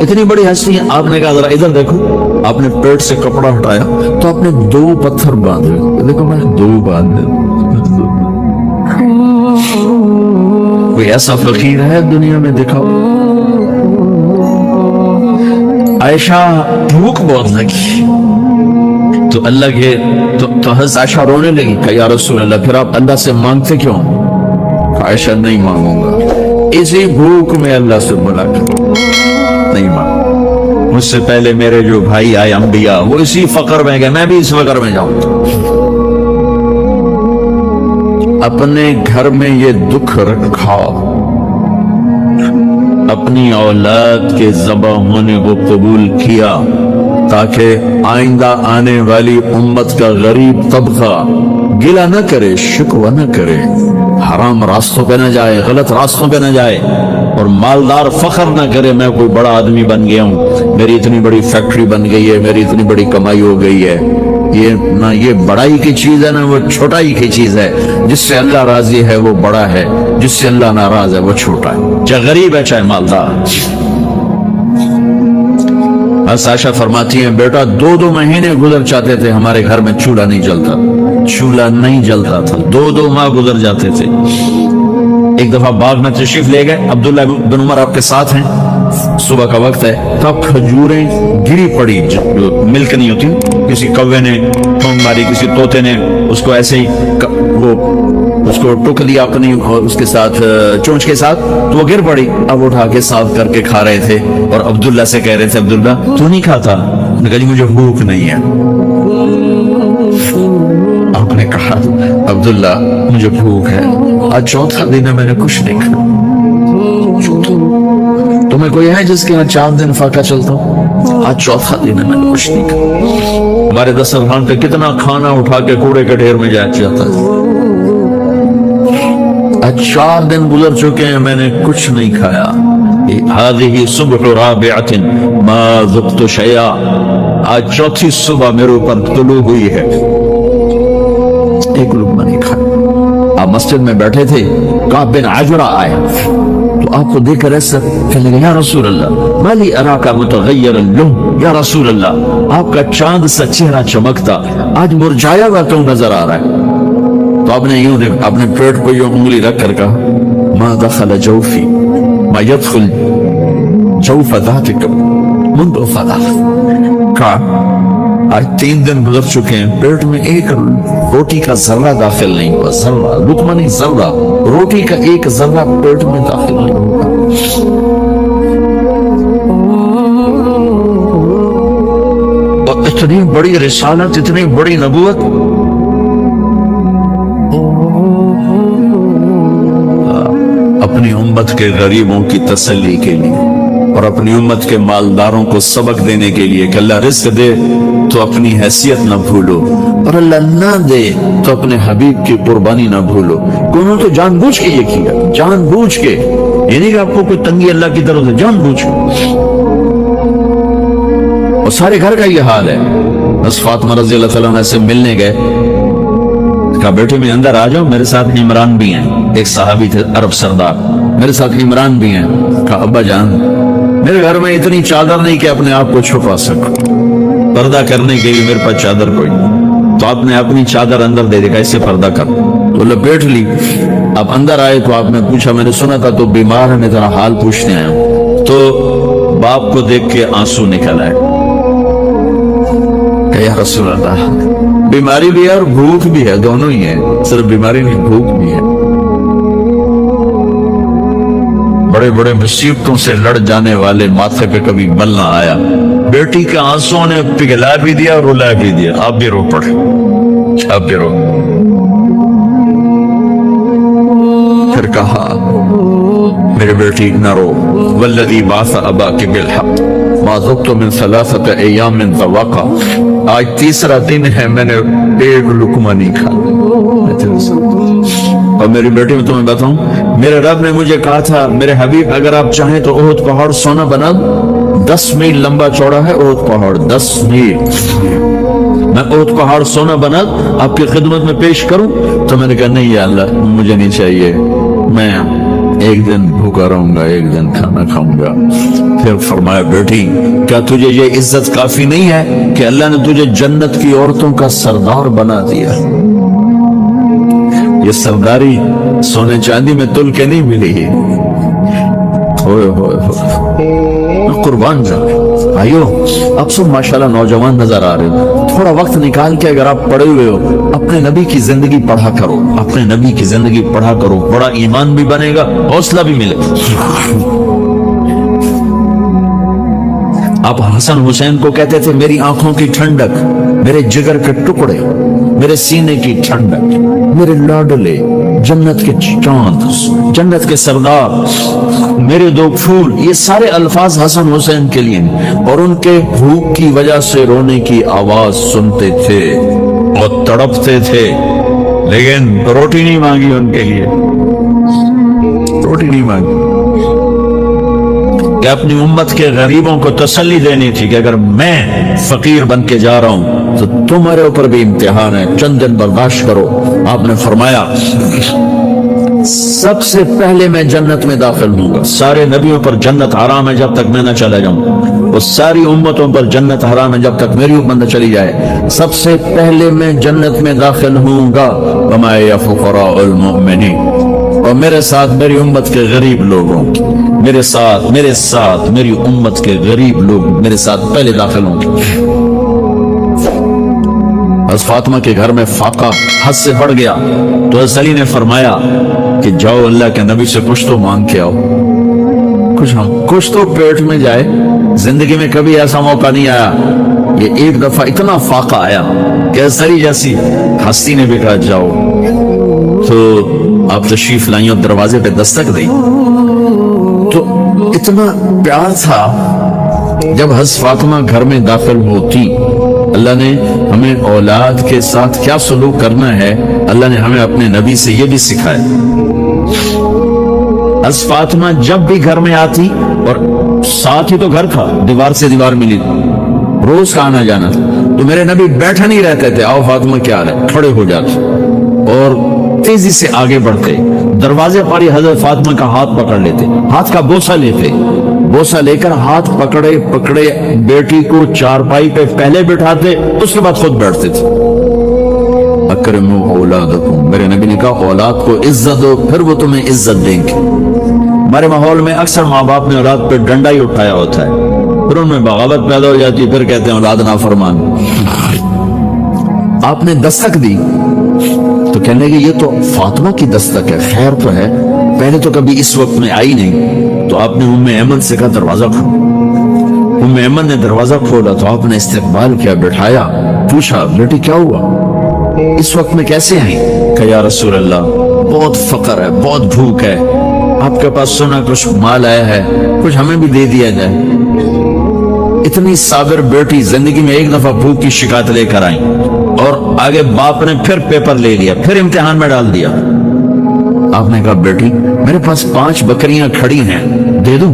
اتنی بڑی ہستی ہے. آپ نے کہا ذرا ادھر دیکھو. آپ نے پیٹ سے کپڑا ہٹایا تو آپ نے 2 پتھر باندھے. دیکھو میں 2 باندھے. کوئی ایسا فقیر ہے دنیا میں دکھاؤ. عائشہ بھوک بہت لگی تو اللہ کے تو حضرت عائشہ رونے لگی کہ یا رسول اللہ پھر آپ اللہ سے مانگتے کیوں؟ عائشہ نہیں مانگوں گا, اسی بھوک میں اللہ سے ملاقات نہیں مانگوں. مجھ سے پہلے میرے جو بھائی آئے انبیاء وہ اسی فقر میں گئے, میں بھی اس فقر میں جاؤں. اپنے گھر میں یہ دکھ رکھا, اپنی اولاد کے ذبح ہونے کو قبول کیا تاکہ آئندہ آنے والی امت کا غریب طبقہ گلہ نہ کرے, شکوہ نہ کرے, حرام راستوں پہ نہ جائے, غلط راستوں پہ نہ جائے, اور مالدار فخر نہ کرے میں کوئی بڑا آدمی بن گیا ہوں, میری اتنی بڑی فیکٹری بن گئی ہے, میری اتنی بڑی کمائی ہو گئی ہے. یہ نہ یہ بڑائی کی چیز ہے نہ وہ چھوٹائی کی چیز ہے. جس سے اللہ راضی ہے وہ بڑا ہے, جس سے اللہ ناراض ہے وہ چھوٹا ہے, چاہے غریب ہے چاہے مالدار. عائشہ فرماتی ہیں بیٹا 2 مہینے گزر جاتے تھے ہمارے گھر میں چولہا نہیں جلتا, چولہا نہیں جلتا تھا. 2 ماہ گزر جاتے تھے. ایک دفعہ باغ میں تشریف لے گئے, عبداللہ بن عمر آپ کے ساتھ ہیں, صبح کا وقت ہے, تب کھجوریں گری پڑی جو ملک نہیں ہوتی, کسی کوے نے ٹھونگ ماری, کسی طوطے نے اس کو ایسے ہی اس کو ٹک دیا اپنی اس کے ساتھ چونچ کے ساتھ, تو وہ گر پڑی. اب اٹھا کے صاف کر کے کھا رہے تھے اور عبداللہ سے کہہ رہے تھے عبداللہ تو نہیں کھاتا؟ نے کہا جی مجھے بھوک نہیں ہے. آپ نے کہا عبداللہ مجھے بھوک ہے, آج 4تھا دن ہے میں نے کچھ نہیں کھایا. تمہیں کوئی ہے جس کے یہاں 4 دن فاقہ چلتا ہوں؟ آج 4تھا دن ہے میں نے کچھ نہیں کھایا. ہمارے دسترخوان پہ کتنا کھانا اٹھا کے کوڑے کے ڈھیر میں جاتا ہے. آج 4 دن گزر چکے ہیں میں نے کچھ نہیں کھایا. هذه صبح رابعة ما ذقت شيئا, آج 4تھی صبح میرے اوپر طلوع ہوئی ہے, ایک لقمہ نہیں کھایا. آپ مسجد میں بیٹھے تھے, کعب بن عجرہ آئے تو آپ کو دیکھ کر ایسا کہنے لگے یا رسول اللہ ما لی اراک متغیر اللون, یا رسول اللہ آپ کا چاند سا چہرہ چمکتا آج مرجھایا ہوا کیوں نظر آ رہا ہے؟ تو آپ نے یوں اپنے پیٹ پہ یوں انگلی رکھ کر کہا ما دخل جوفی ما يدخل جوف ذاتک منذ ثلاث. کہا آج 3 دن گزر چکے ہیں پیٹ میں ایک روٹی کا ذرہ داخل نہیں ہوا, ذرہ لقمہ نہیں, ذرہ روٹی کا ایک ذرہ پیٹ میں داخل نہیں ہوا. اور اتنی بڑی رسالت, اتنی بڑی نبوت, اپنی امت کے غریبوں کی تسلی کے لیے اور اپنی امت کے مالداروں کو سبق دینے کے لیے کہ اللہ رزق دے تو اپنی حیثیت نہ بھولو, اور اللہ نہ دے تو اپنے حبیب کی قربانی نہ بھولو. انہوں نے تو جان بوجھ کے یہ کیا, جان بوجھ کے, یعنی کہ آپ کو کوئی تنگی اللہ کی طرف سے, جان بوجھ کے. اور سارے گھر کا یہ حال ہے. بس فاطمہ رضی اللہ تعالیٰ عنہ سے ملنے گئے, کہا بیٹے میں اندر آ جاؤ, میرے ساتھ عمران بھی ہیں, ایک صحابی تھے عرب سردار, میرے ساتھ عمران بھی ہیں. کہا ابا جان میرے گھر میں اتنی چادر نہیں کہ اپنے آپ کو چھپا سکوں, پردہ کرنے کے لیے میرے پاس چادر کوئی, تو آپ نے اپنی چادر اندر دے دی, کیسے پردہ کر, تو لپیٹ لی. اب اندر آئے تو آپ نے پوچھا میں نے سنا تھا تو بیمار ہے, میں ذرا حال پوچھنے آیا ہوں. تو باپ کو دیکھ کے آنسو نکل آئے کہ یا رسول اللہ بیماری بھی ہے اور بھوک بھی ہے, دونوں ہی ہے, صرف بیماری نہیں بھوک بھی ہے. بڑے بڑے مصیبتوں سے لڑ جانے والے ماتھے پہ کبھی بل نہ آیا. بیٹی کے آنسوں نے پگھلا بھی دیا اور رلا بھی دیا. آپ بھی رو پڑے, آپ بھی رو. پھر کہا میرے بیٹی نہ رو, والذی بعث اباک بالحق ما ذقت من 3 ایام من ذواقا, آج 3 دن ہے میں نے ایک لقمہ نہیں کھایا. اور میری بیٹی میں تمہیں بتاؤں, میرے رب نے مجھے کہا تھا میرے حبیب اگر آپ چاہیں تو احد پہاڑ سونا بنا, 10 میل لمبا چوڑا ہے احد پہاڑ, 10 میل. میں احد پہاڑ سونا بنا آپ کی خدمت میں پیش کروں؟ تو میں نے کہا نہیں یا اللہ مجھے نہیں چاہیے, میں ایک دن بھوکا رہوں گا، ایک دن کھانا کھاؤں گا۔ پھر فرمایا بیٹی کیا تجھے یہ عزت کافی نہیں ہے کہ اللہ نے تجھے جنت کی عورتوں کا سردار بنا دیا؟ یہ سرداری سونے چاندی میں تل کے نہیں ملی ہے۔ ہوئے ہوئے ہوئے قربان جاؤ آئیو، اب سب ماشاءاللہ نوجوان نظر آ رہے ہو، تھوڑا وقت نکال کے اگر آپ پڑھے ہوئے ہو اپنے نبی کی زندگی پڑھا کرو، اپنے نبی کی زندگی پڑھا کرو، بڑا ایمان بھی بنے گا، حوصلہ بھی ملے گا۔ آپ حسن حسین کو کہتے تھے میری آنکھوں کی ٹھنڈک، میرے جگر کے ٹکڑے، میرے سینے کی ٹھنڈک، میرے لاڈلے، جنت کے چاند، جنت کے سردار، میرے دو پھول، یہ سارے الفاظ حسن حسین کے لیے، اور ان کے بھوک کی وجہ سے رونے کی آواز سنتے تھے اور تڑپتے تھے، لیکن روٹی نہیں مانگی ان کے لیے، روٹی نہیں مانگی، کہ اپنی امت کے غریبوں کو تسلی دینی تھی کہ اگر میں فقیر بن کے جا رہا ہوں تو تمہارے اوپر بھی امتحان ہے، چند دن برداشت کرو۔ آپ نے فرمایا سب سے پہلے میں جنت میں داخل ہوں گا، سارے نبیوں پر جنت حرام ہے جب تک میں نہ چلا جاؤں، اور ساری امتوں پر جنت حرام ہے جب تک میری امت نہ چلی جائے، سب سے پہلے میں جنت میں داخل ہوں گا۔ وما یا فقراء المؤمنین، اور میرے ساتھ میری امت کے غریب لوگوں، میرے ساتھ میری امت کے غریب لوگ میرے ساتھ پہلے داخل ہوں گے۔ حضرت فاطمہ کے گھر میں فاقہ حد سے بڑھ گیا تو حضرت علی نے فرمایا کہ جاؤ اللہ کے نبی سے کچھ تو مانگ کے آؤ، کچھ تو پیٹ میں جائے۔ زندگی میں کبھی ایسا موقع نہیں آیا، یہ ایک دفعہ اتنا فاقہ آیا کہ حضرت علی جیسی ہستی نے بھی کہا جاؤ، تو آپ تشریف لائیں اور دروازے پہ دستک دیں، تو اتنا پیار تھا۔ جب حضرت فاطمہ گھر میں داخل ہوتی، اللہ نے ہمیں اولاد کے ساتھ کیا سلوک کرنا ہے، اللہ نے ہمیں اپنے نبی سے یہ بھی سکھایا۔ حضرت فاطمہ جب بھی گھر میں آتی، اور ساتھ ہی تو گھر تھا، دیوار سے دیوار ملی، روز کا آنا جانا تھا، تو میرے نبی بیٹھا نہیں رہتے تھے، آؤ فاطمہ کیا حال ہے، کھڑے ہو جاتے اور تیزی سے آگے بڑھتے، دروازے پر ہی حضرت فاطمہ کا ہاتھ پکڑ لیتے، ہاتھ کا بوسہ لیتے، بوسہ لے کر ہاتھ پکڑے بیٹی کو چارپائی پہ پہلے بٹھاتے، اس کے بعد خود بیٹھتے تھے۔ اکرموا اولادکم، میرے نبی نے کہا اولاد کو عزت دو، پھر وہ تمہیں عزت دیں گے۔ ہمارے ماحول میں اکثر ماں باپ نے اولاد پہ ڈنڈا ہی اٹھایا ہوتا ہے، پھر ان میں بغاوت پیدا ہو جاتی ہے، پھر کہتے ہیں اولاد نافرمان۔ آپ نے دستک دی تو کہنے لگے یہ تو فاطمہ کی دستک ہے، خیر تو ہے، پہلے تو کبھی اس وقت میں آئی نہیں، تو آپ نے ام ایمن سے کہا دروازہ کھولو۔ ام ایمن نے دروازہ کھولا تو آپ نے استقبال کیا، بٹھایا، پوچھا بیٹی کیا ہوا، اس وقت میں کیسے آئی؟ کہ یا رسول اللہ بہت فقر ہے، بہت بھوک ہے، آپ کے پاس سنا کچھ مال آیا ہے، کچھ ہمیں بھی دے دیا جائے۔ اتنی صابر بیٹی زندگی میں ایک دفعہ بھوک کی شکایت لے کر آئی، اور آگے باپ نے پھر پیپر لے لیا، پھر امتحان میں ڈال دیا۔ آپ نے کہا بیٹی میرے پاس 5 بکریاں کھڑی ہیں، دے دوں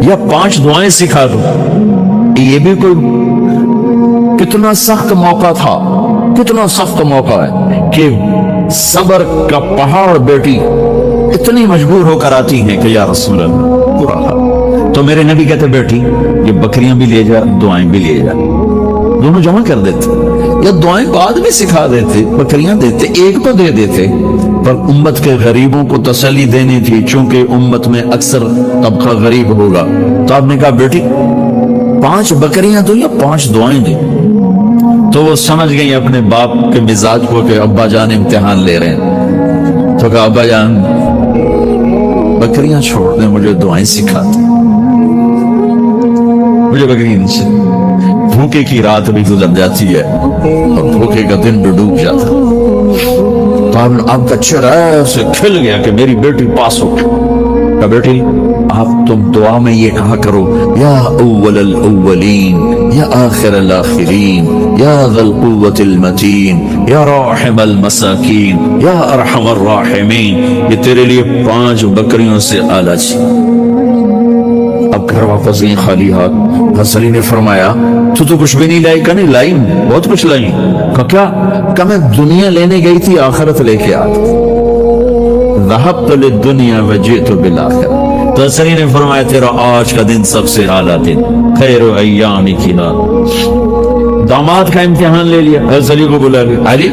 یا 5 دعائیں سکھا دوں؟ یہ بھی کوئی کتنا سخت موقع تھا، کتنا سخت موقع ہے کہ صبر کا پہاڑ بیٹی اتنی مجبور ہو کر آتی ہیں کہ یا رسول اللہ برا حال۔ تو میرے نبی کہتے بیٹی یہ بکریاں بھی لے جا، دعائیں بھی لے جا، دونوں جمع کر دیتے، یا دعائیں بعد میں سکھا دیتے، بکریاں دیتے، ایک تو دے دیتے، پر امت کے غریبوں کو تسلی دینی تھی، چونکہ امت میں اکثر طبقہ غریب ہوگا۔ تو آپ نے کہا بیٹی 5 بکریاں دو یا 5 دعائیں دیں؟ تو وہ سمجھ گئی اپنے باپ کے مزاج کو کہ ابا جان امتحان لے رہے ہیں، تو کہا ابا جان بکریاں چھوڑ دیں، مجھے دعائیں سکھا دیں، مجھے بکریاں نہیں چاہیے۔ بھوکے کی رات بھی گزر جاتی ہے اور بھوکے کا دن بھی ڈوب جاتا، تو آپ کا چہرہ ایسے کھل گیا کہ میری بیٹی پاس ہو گئی۔ کہا بیٹی آپ تم دعا میں یہ کہا کرو یا اول الاولین یا آخر الاخرین یا ذی القوة المتین یا راحم المساکین یا ارحم الراحمین، یہ تیرے لیے 5 بکریوں سے اعلیٰ چی۔ اب گھر واپس گئی خالی ہاتھ۔ حضرت علی نے فرمایا تو کچھ بھی نہیں لائی؟ کہ نہیں لائی، بہت کچھ لائی۔ کہا کیا؟ کہ میں دنیا لینے گئی تھی، آخرت لے کے آتی۔ ذهبت للدنيا وجئت بالآخرة. تو حسن نے فرمایا تیرا آج کا دن سب سے اعلیٰ دن، خیر ایام کی رات. داماد کا امتحان لے لیا. حضرت علی کو بلا لیا. علی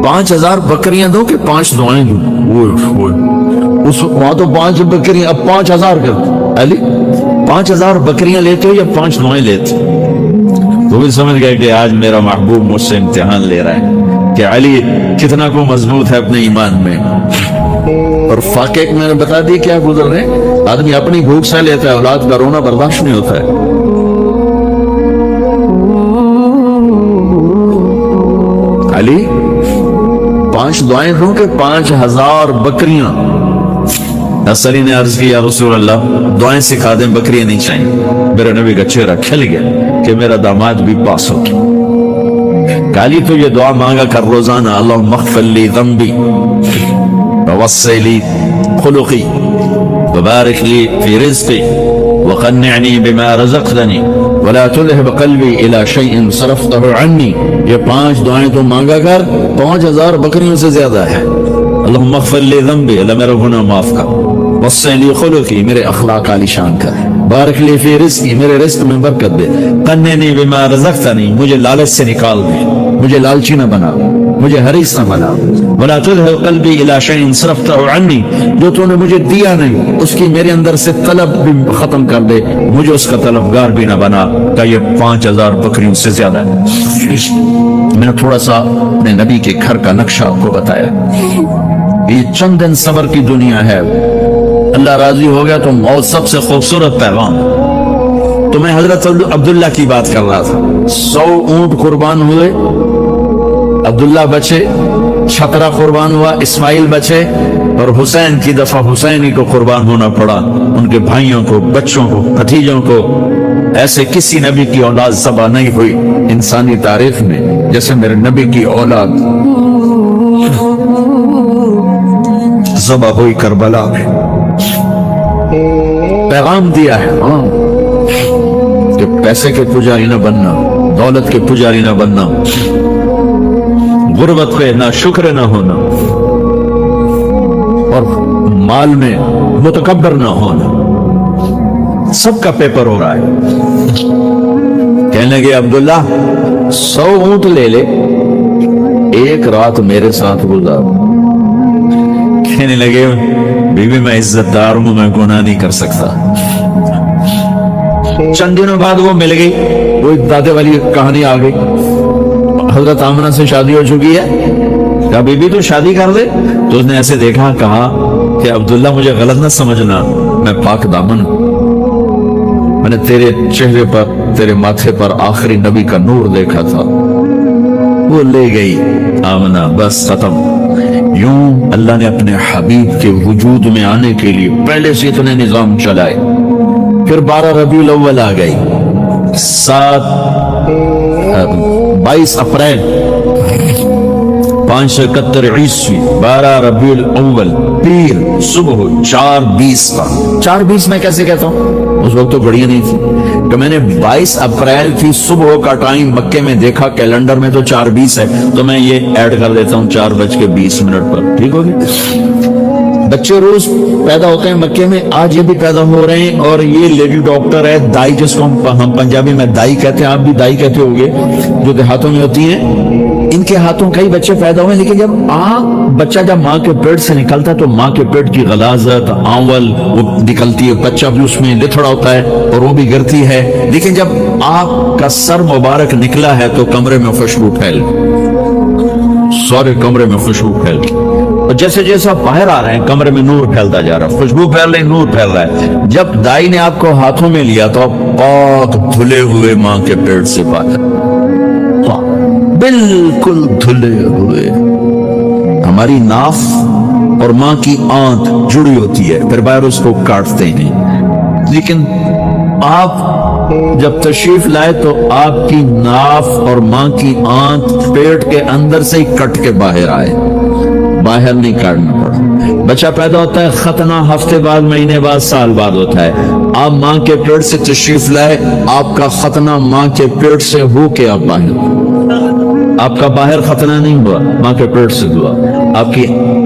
5000 بکریاں دو کہ 5 دعائیں دو. اس وہاں تو 5 بکریاں، اب 5000 کر. علی 5000 بکریاں لیتے ہو یا 5 دعائیں لیتے؟ وہ بھی سمجھ گئے کہ آج میرا محبوب مجھ سے امتحان لے رہا ہے کہ علی کتنا کو مضبوط ہے اپنے ایمان میں. اور فاقے میں نے بتا دی کیا گزر رہے ہیں. آدمی اپنی بھوک سے لیتا ہے، اولاد کا رونا برداشت نہیں ہوتا ہے. علی 5 دعائیں دوں کہ 5000 بکریاں؟ علی نے عرض کی یا رسول اللہ دعائیں سکھا دیں، بکریاں نہیں چاہیے. میرے نبی کا چہرہ کھل گیا کہ میرا داماد بھی پاس ہو گیا. علی تو یہ دعا مانگا کر روزانہ، اللہم اغفر لی ذنبی ووسع لی خلقی وبارک لی فی رزقی وقنعنی بما رزقتنی ولا تذهب قلبی الی شیء صرفتہ عنی. یہ 5 دعائیں تو مانگا کر، 5000 بکریوں سے زیادہ ہے. اللہم اغفر لی ذنبی، اللہ میرا گناہ معاف کر. وسع لی خلقی، میرے اخلاق عالی شان کر. بارک لی فی رزقی، میرے رزق میں برکت دے. قنعنی بما رزقتنی، مجھے لالچ سے نکال دے، مجھے لالچی نہ بنا، مجھے حریص نہ بنا. ولا تذهب قلبی الی شیء صرفتہ عنی، جو تو نے مجھے دیا نہیں اس کی میرے اندر سے طلب بھی ختم کر دے، مجھے اس کا طلبگار بھی نہ بنا. کہ یہ 5000 بکریوں سے زیادہ ہے. میں نے تھوڑا سا اپنے نبی کے گھر کا نقشہ آپ کو بتایا. یہ چند دن صبر کی دنیا ہے، اللہ راضی ہو گیا تو موت سب سے خوبصورت پیغام. تو میں حضرت عبداللہ کی بات کر رہا تھا. 100 اونٹ قربان ہوئے، عبداللہ بچے، چھکرا قربان ہوا، اسماعیل بچے، اور حسین کی دفعہ حسین ہی کو قربان ہونا پڑا. ان کے بھائیوں کو، بچوں کو، بھتیجوں کو. ایسے کسی نبی کی اولاد ذبح نہیں ہوئی انسانی تاریخ میں جیسے میرے نبی کی اولاد ذبح ہوئی کربلا میں. پیغام دیا ہے کہ پیسے کے پجاری نہ بننا، دولت کے پجاری نہ بننا، غربت پہ نہ شکر نہ ہونا، اور مال میں متکبر نہ ہونا. سب کا پیپر ہو رہا ہے. کہنے لگے عبداللہ 100 اونٹ لے لے، ایک رات میرے ساتھ گزار. کہنے لگے بی بی میں عزت دار ہوں، میں گناہ نہیں کر سکتا. چند دنوں بعد وہ مل گئی، وہ دادے والی کہانی آ گئی. حضرت آمنہ سے شادی ہو چکی ہے. کہا بی بی تو شادی کر دے. تو اس نے ایسے دیکھا، کہا کہ عبداللہ مجھے غلط نہ سمجھنا، میں پاک دامن ہوں. میں نے تیرے چہرے پر، تیرے ماتھے پر آخری نبی کا نور دیکھا تھا. وہ لے گئی آمنہ، بس ختم. یوں اللہ نے اپنے حبیب کے وجود میں آنے کے لیے پہلے سے اتنے نظام چلائے. پھر 12 ربیع الاول آ گئی، 22 اپریل 571 عیسوی 12 ربیع الاول پیر صبح 4:20 کا. 4:20 میں کیسے کہتا ہوں، اس وقت تو گھڑیاں نہیں تھی. کہ میں نے 22 اپریل کی صبح کا ٹائم مکے میں دیکھا، کیلنڈر میں تو 4:20 ہے، تو میں یہ ایڈ کر دیتا ہوں 4:20 پر. ٹھیک ہو گیا. بچے روز پیدا ہوتے ہیں مکے میں، آج یہ بھی پیدا ہو رہے ہیں. اور یہ لیڈی ڈاکٹر ہے دائی، جس کو ہم پنجابی میں دائی کہتے ہیں، آپ بھی دائی کہتے ہوگے، جو دیہاتوں میں ہوتی ہیں. ان کے ہاتھوں کئی بچے پیدا ہوئے، لیکن جب بچہ جب ماں کے پیٹ سے نکلتا ہے تو ماں کے پیٹ کی غلاظت، آنول وہ نکلتی ہے، بچہ بھی اس میں لتھڑا ہوتا ہے اور وہ بھی گرتی ہے. لیکن جب آپ کا سر مبارک نکلا ہے تو کمرے میں خوشبو پھیل، سارے کمرے میں خوشبو پھیل. اور جیسے جیسے آپ باہر آ رہے ہیں کمرے میں نور پھیلتا جا رہا ہے، خوشبو پھیل رہی، نور پھیل رہا ہے. جب دائی نے آپ کو ہاتھوں میں لیا تو آپ پاک دھلے ہوئے ماں کے پیٹ سے باہر، بالکل دھلے ہوئے. ہماری ناف اور ماں کی آنت جڑی ہوتی ہے، پھر باہر اس کو کاٹتے ہیں. لیکن آپ جب تشریف لائے تو آپ کی ناف اور ماں کی آنت پیٹ کے اندر سے ہی کٹ کے باہر آئے، باہر نہیں کاٹنا پڑا. بچہ پیدا ہوتا ہے، ختنہ ہفتے بعد، مہینے بعد، سال بعد ہوتا ہے. آپ ماں کے پیٹ سے تشریف لائے، آپ کا ختنہ ماں کے پیٹ سے ہو کے آپ باہر، آپ کا باہر ختنہ نہیں ہوا، ماں کے پیٹ سے ہوا. آپ کی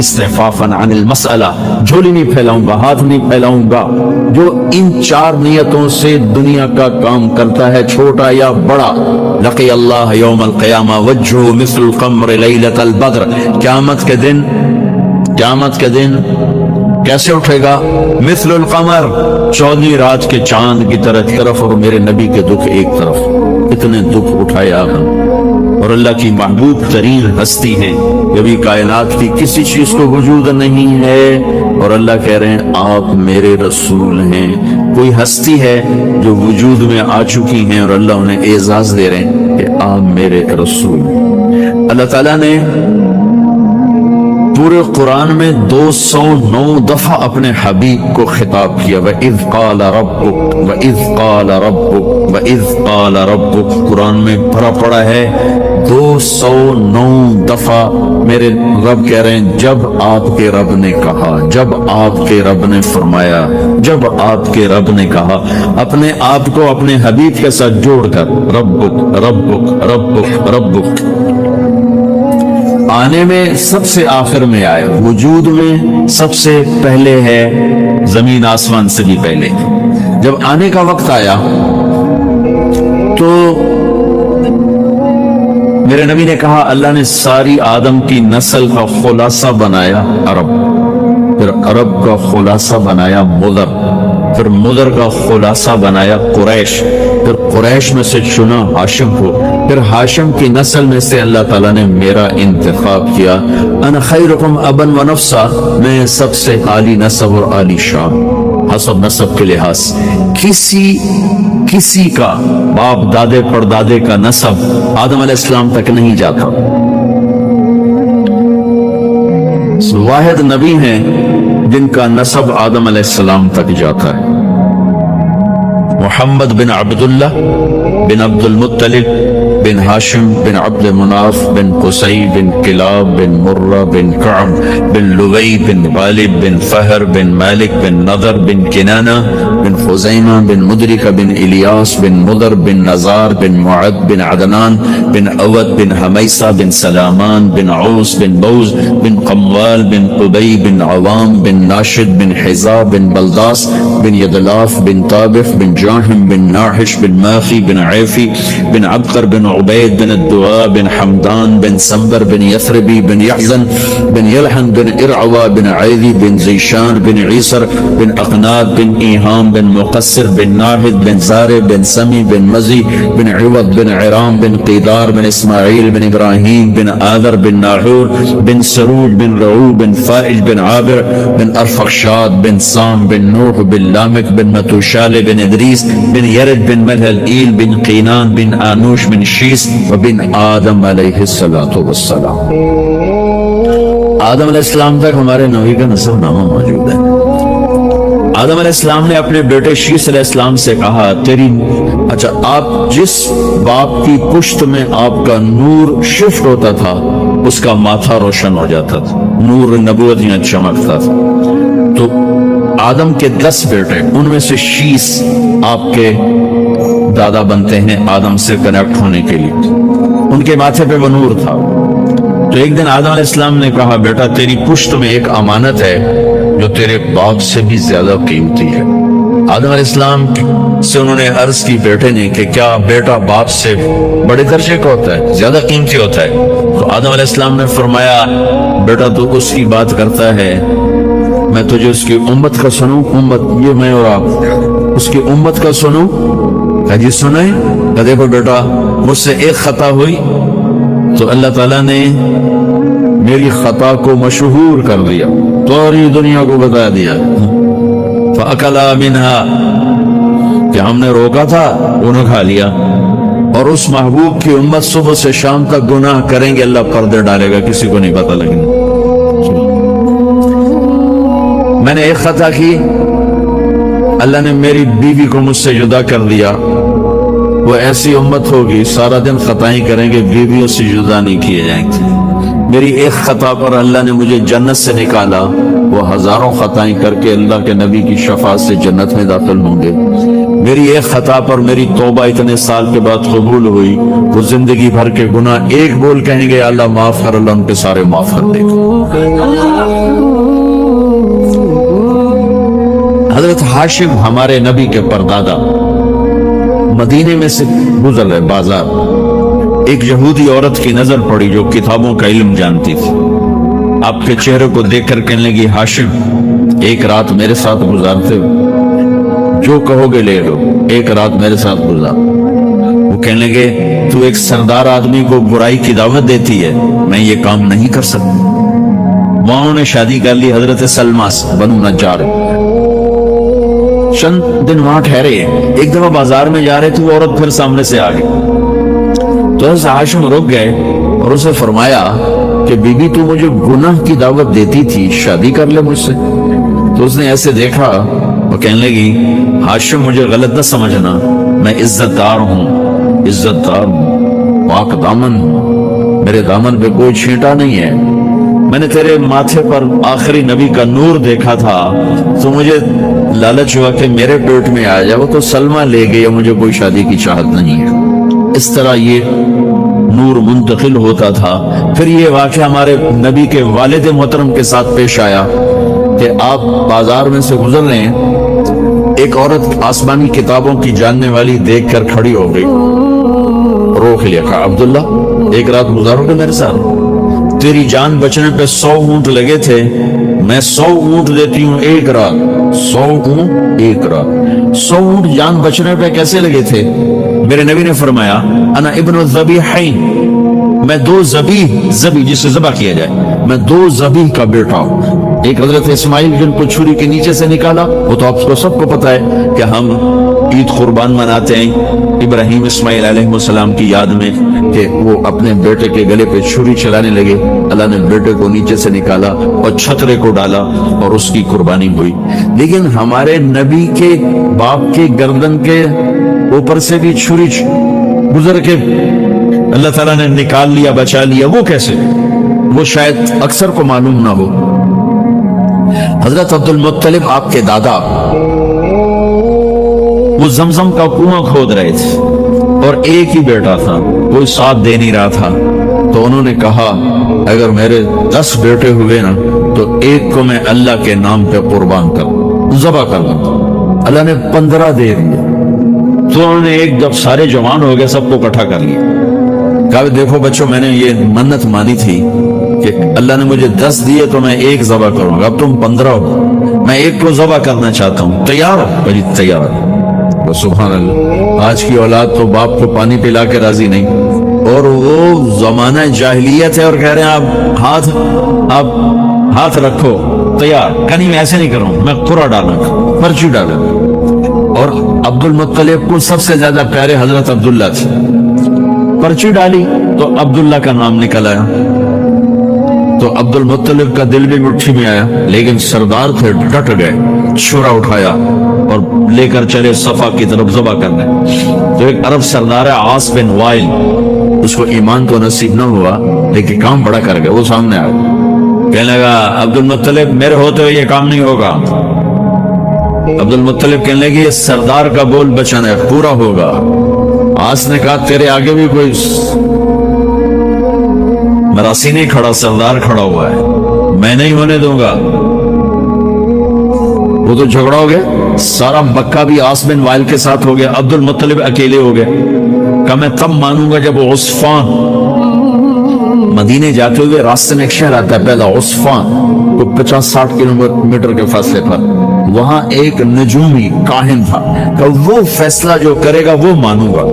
استعفافاً عن المسئلہ، جھولی نہیں پھیلاؤں گا، ہاتھ نہیں پھیلاؤں گا۔ جو ان 4 نیتوں سے دنیا کا کام کرتا ہے، چھوٹا یا بڑا، لقی اللہ یوم القیامہ وجہہ مثل القمر لیلۃ البدر، قیامت کے دن کیسے اٹھے گا؟ مثل القمر، 14 رات کے چاند کی طرف، اور میرے نبی کے دکھ ایک طرف۔ اتنے دکھ اٹھایا ہم، اور اللہ کی محبوب ترین ہستی ہیں، کبھی کائنات کی کسی چیز کو وجود نہیں ہے، اور اللہ کہہ رہے ہیں آپ میرے رسول ہیں۔ کوئی ہستی ہے جو وجود میں آ چکی ہیں اور اللہ انہیں اعزاز دے رہے ہیں کہ آپ میرے رسول ہیں۔ اللہ تعالیٰ نے پورے قرآن میں 209 دفعہ اپنے حبیب کو خطاب کیا، وَإِذْ قَالَ رَبُّكَ وَإِذْ قَالَ رَبُّكَ وَإِذْ قَالَ رَبُّكَ، قرآن میں بھرا پڑا ہے 209 دفعہ میرے رب کہہ رہے ہیں جب آپ کے رب نے کہا، جب آپ کے رب نے فرمایا، جب آپ کے رب نے کہا، اپنے آپ کو اپنے حبیب کے ساتھ جوڑ کر ربک ربک ربک ربک۔ آنے میں سب سے آخر میں آئے، وجود میں سب سے پہلے ہے، زمین آسمان سے بھی پہلے۔ جب آنے کا وقت آیا تو میرے نبی نے کہا اللہ نے ساری آدم کی نسل کا خلاصہ بنایا عرب، پھر عرب کا خلاصہ بنایا مضر، پھر مضر کا خلاصہ بنایا قریش، پھر قریش میں سے چنا ہاشم کو، پھر ہاشم کی نسل میں سے اللہ تعالیٰ نے میرا انتخاب کیا۔ انا خیرکم ابا و نفسا، میں سب سے عالی نسب اور عالی شان، حسب نسب کے لحاظ کسی کا باپ دادے پردادے کا نسب آدم علیہ السلام تک نہیں جاتا۔ واحد نبی ہیں جن کا نسب آدم علیہ السلام تک جاتا ہے، محمد بن عبداللہ بن عبد المطلب بن ہاشم بن عبد مناف بن قصی بن کلاب بن مرہ بن کعب بن لوی بن غالب بن فہر بن مالک بن نضر بن کنانہ بن خزیمہ بن مدرکہ بن الیاس بن مضر بن نزار بن معد بن عدنان بن عود بن حمیسہ بن سلامان بن عوس بن بوز بن قموال بن قبی بن عوام بن ناشد بن حزا بن بلداس بن یدلاف بن طابف بن جاہم بن ناحش بن ماخی بن عیفی بن عبقر بن عبید بن الدعاء بن حمدان بن سنبر بن یثربی بن یحزن بن یلحن بن ارعوا بن عیدی بن زیشان بن عیسر بن اقناد بن ایہام بن مقصر بن ناہد بن زار بن سمی بن مزی بن عوض بن عرام بن قیدار بن اسماعیل بن ابراہیم بن آذر بن ناحور بن سروج بن رعو بن فائج بن عابر بن ارفخشاد بن سام بن نوح بن لامک بن متوشال بن ادریس بن یرد بن ملہل بن قینان بن آنوش بن شیس وبن آدم علیہ السلام۔ آدم علیہ السلام تک ہمارے نبی کا نسب نامہ موجود ہے۔ آدم علیہ السلام نے اپنے بیٹے شیس علیہ السلام سے کہا آپ جس باپ کی پشت میں آپ کا نور شفٹ ہوتا تھا اس کا ماتھا روشن ہو جاتا تھا، نور نبوت یہاں چمکتا تھا۔ تو آدم کے 10 بیٹے، ان میں سے شیس آپ کے دادا بنتے ہیں آدم سے کنیکٹ ہونے کے لیے، ان کے ماتھے پہ وہ نور تھا۔ تو ایک دن آدم علیہ السلام نے کہا بیٹا تیری پشت میں ایک امانت ہے جو تیرے باپ سے بھی زیادہ قیمتی ہے۔ آدم علیہ السلام سے انہوں نے عرض کی بیٹے نے کہ کیا بیٹا باپ سے بڑے درجے کا ہوتا ہے، زیادہ قیمتی ہوتا ہے؟ تو آدم علیہ السلام نے فرمایا بیٹا تو اس کی بات کرتا ہے، میں تجھے اس کی امت کا سنوں، امت یہ میں اور آپ اس کی امت کا سنوں؟ جی سنیں۔ کہ دیکھو بیٹا مجھ سے ایک خطا ہوئی تو اللہ تعالیٰ نے میری خطا کو مشہور کر دیا، ساری دنیا کو بتا دیا۔ فَأَكَلَا مِنْهَا، کہ ہم نے روکا تھا انہوں کھا لیا۔ اور اس محبوب کی امت صبح سے شام تک گناہ کریں گے، اللہ پردے ڈالے گا، کسی کو نہیں پتہ لگے۔ میں نے ایک خطا کی، اللہ نے میری بیوی کو مجھ سے جدا کر دیا۔ وہ ایسی امت ہوگی سارا دن خطائیں کریں گے، بیویوں سے جدا نہیں کیے جائیں گے۔ میری ایک خطا پر اللہ نے مجھے جنت سے نکالا، وہ ہزاروں خطائیں کر کے اللہ کے نبی کی شفاعت سے جنت میں داخل ہوں گے۔ میری ایک خطا پر میری توبہ اتنے سال کے بعد قبول ہوئی، وہ زندگی بھر کے گناہ ایک بول کہیں گے اللہ معاف کر، اللہ ان کے سارے معاف کر دے گا۔ حضرت ہاشم ہمارے نبی کے پردادا مدینے میں سے گزر رہے بازار، ایک یہودی عورت کی نظر پڑی جو کتابوں کا علم جانتی تھی۔ آپ کے چہرے کو دیکھ کر کہنے لگی ہاشم ایک رات میرے ساتھ گزارتے ہو، جو کہو گے لے لو، ایک رات میرے ساتھ گزار۔ وہ کہنے لگے تو ایک سردار آدمی کو برائی کی دعوت دیتی ہے، میں یہ کام نہیں کر سکتا۔ وہاں انہوں نے شادی کر لی حضرت سلمہ سے، بنو نجار۔ چند دن وہاں ٹھہرے، ایک دفعہ بازار میں جا رہے تھے، وہ عورت پھر سامنے سے آ گئی تو حضرت ہاشم رک گئے اور اسے فرمایا کہ بی بی تو مجھے گناہ کی دعوت دیتی تھی، شادی کر لے مجھ سے۔ تو اس نے ایسے دیکھا اور کہنے لگی ہاشم مجھے غلط نہ سمجھنا، میں عزت دار ہوں، عزت دار ہوں، پاک دامن، میرے دامن پہ کوئی چھینٹا نہیں ہے۔ میں نے تیرے ماتھے پر آخری نبی کا نور دیکھا تھا تو مجھے لالچ ہوا کہ میرے پیٹ میں آ جائے، وہ تو سلمہ لے گئی، مجھے کوئی شادی کی چاہت نہیں ہے۔ اس طرح یہ نور منتقل ہوتا تھا۔ پھر یہ واقعہ ہمارے نبی کے والد محترم کے ساتھ پیش آیا کہ آپ بازار میں سے گزر رہے ہیں، ایک عورت آسمانی کتابوں کی جاننے والی دیکھ کر کھڑی ہو گئی، روک لیا، کہا عبداللہ ایک رات گزارو گے میرے ساتھ؟ تیری جان بچنے پہ 100 اونٹ لگے تھے، میں 100 اونٹ دیتی ہوں ایک رات، 100 اونٹ ایک رات۔ 100 اونٹ جان بچنے پہ کیسے لگے تھے؟ میرے نبی نے فرمایا انا ابن الذبیحین، میں 2 ذبیح جس سے ذبح کیا جائے، میں 2 ذبیح کا بیٹا ہوں۔ ایک حضرت اسماعیل جن کو چھری کے نیچے سے نکالا، وہ تو آپ کو سب کو پتا ہے کہ ہم عید قربان مناتے ہیں ابراہیم اسماعیل علیہ السلام کی یاد میں کہ وہ اپنے بیٹے کے گلے پہ چھری چلانے لگے، اللہ نے بیٹے کو نیچے سے نکالا اور چھترے کو ڈالا اور اس کی قربانی ہوئی۔ لیکن ہمارے نبی کے باپ کے گردن کے اوپر سے بھی چھری گزر کے اللہ تعالیٰ نے نکال لیا، بچا لیا، وہ کیسے؟ وہ شاید اکثر کو معلوم نہ ہو۔ حضرت عبد المطلب آپ کے دادا وہ زمزم کا کنواں کھود رہے تھے اور ایک ہی بیٹا تھا، کوئی ساتھ دے نہیں رہا تھا، تو انہوں نے کہا اگر میرے 10 بیٹے ہوئے نا تو ایک کو میں اللہ کے نام پہ قربان کر ذبح کر دوں۔ اللہ نے 15 دے دیے، تو انہوں نے ایک جب سارے جوان ہو گئے سب کو اکٹھا کر لیا، کہا دیکھو بچوں میں نے یہ منت مانی تھی کہ اللہ نے مجھے 10 دیے تو میں ایک ذبح کروں گا، اب تم 15 ہو، میں ایک کو ذبح کرنا چاہتا ہوں، تیار ہو؟ جی تیار ہے۔ سبحان اللہ، آج کی اولاد تو باپ کو پانی پلا کے راضی نہیں، اور وہ زمانہ جاہلیت ہے اور کہہ رہے ہیں آپ ہاتھ رکھو، تیار، کہیں میں ایسے نہیں کروں، میں قرعہ ڈالوں، پرچی ڈالوں۔ اور عبد المطلب کو سب سے زیادہ پیارے حضرت عبداللہ تھے، پرچی ڈالی تو عبداللہ کا نام نکل آیا، تو عبد المطلب کا دل بھی مٹھی میں آیا، لیکن سردار تھے، ڈٹ گئے، چھرا اٹھایا اور لے کر چلے صفا کی طرف ذبح کرنے۔ تو ایک عرب سردار ہے عاص بن وائل، اس کو ایمان تو نصیب نہ ہوا لیکن کام بڑا کر گیا، وہ سامنے آیا، کہنے لگا عبد المطلب میرے ہوتے ہوئے یہ کام نہیں ہوگا۔ عبد المطلب کہنے لگے یہ سردار کا بول بچن ہے، پورا ہوگا۔ عاص نے کہا تیرے آگے بھی کوئی مراسی نہیں کھڑا، سردار کھڑا ہوا ہے، میں نہیں ہونے دوں گا۔ وہ تو جھگڑا ہو گیا، سارا مکہ بھی عاص بن وائل کے ساتھ ہو گیا، عبد المطلب اکیلے ہو گئے۔ کہا میں تب مانوں گا جب عصفان، مدینے جاتے ہوئے راستے میں ایک شہر آتا ہے پہلا عصفان، کو 50-60 کلومیٹر کے فاصلے پر، وہاں ایک نجومی کاہن تھا کہ وہ فیصلہ جو کرے گا وہ مانوں گا۔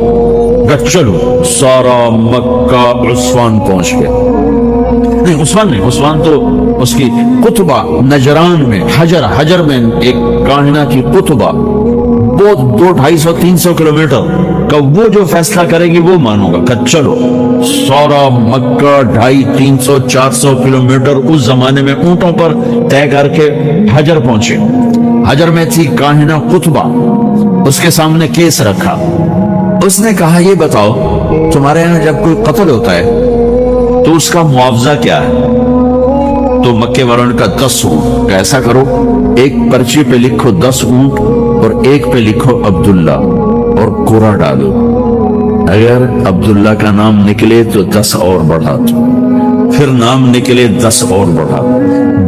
چلو سارا مکہ عصفان پہنچ گیا، نہیں عثمان نہیں، عثمان تو اس کی قطبہ نجران میں حجر میں ایک کاہنہ کی قطبہ، وہ 200-250-300 کلومیٹر کا، وہ جو فیصلہ کرے گی وہ مانوں گا۔ کہ چلو سارا مکہ 250-300-400 کلومیٹر اس زمانے میں اونٹوں پر طے کر کے حجر پہنچے۔ حجر میں تھی کاہنہ قطبہ، اس کے سامنے کیس رکھا، اس نے کہا یہ بتاؤ تمہارے یہاں جب کوئی قتل ہوتا ہے تو اس کا معاوضہ کیا ہے؟ تو تو مکے والوں نے کہا 10 اونٹ. ایسا کرو ایک پرچی پہ لکھو 10 اونٹ اور ایک پہ لکھو عبداللہ اور قرہ ڈالو. اگر عبداللہ کا نام نکلے تو 10 اور بڑھا دو, پھر نام نکلے 10 اور بڑھا.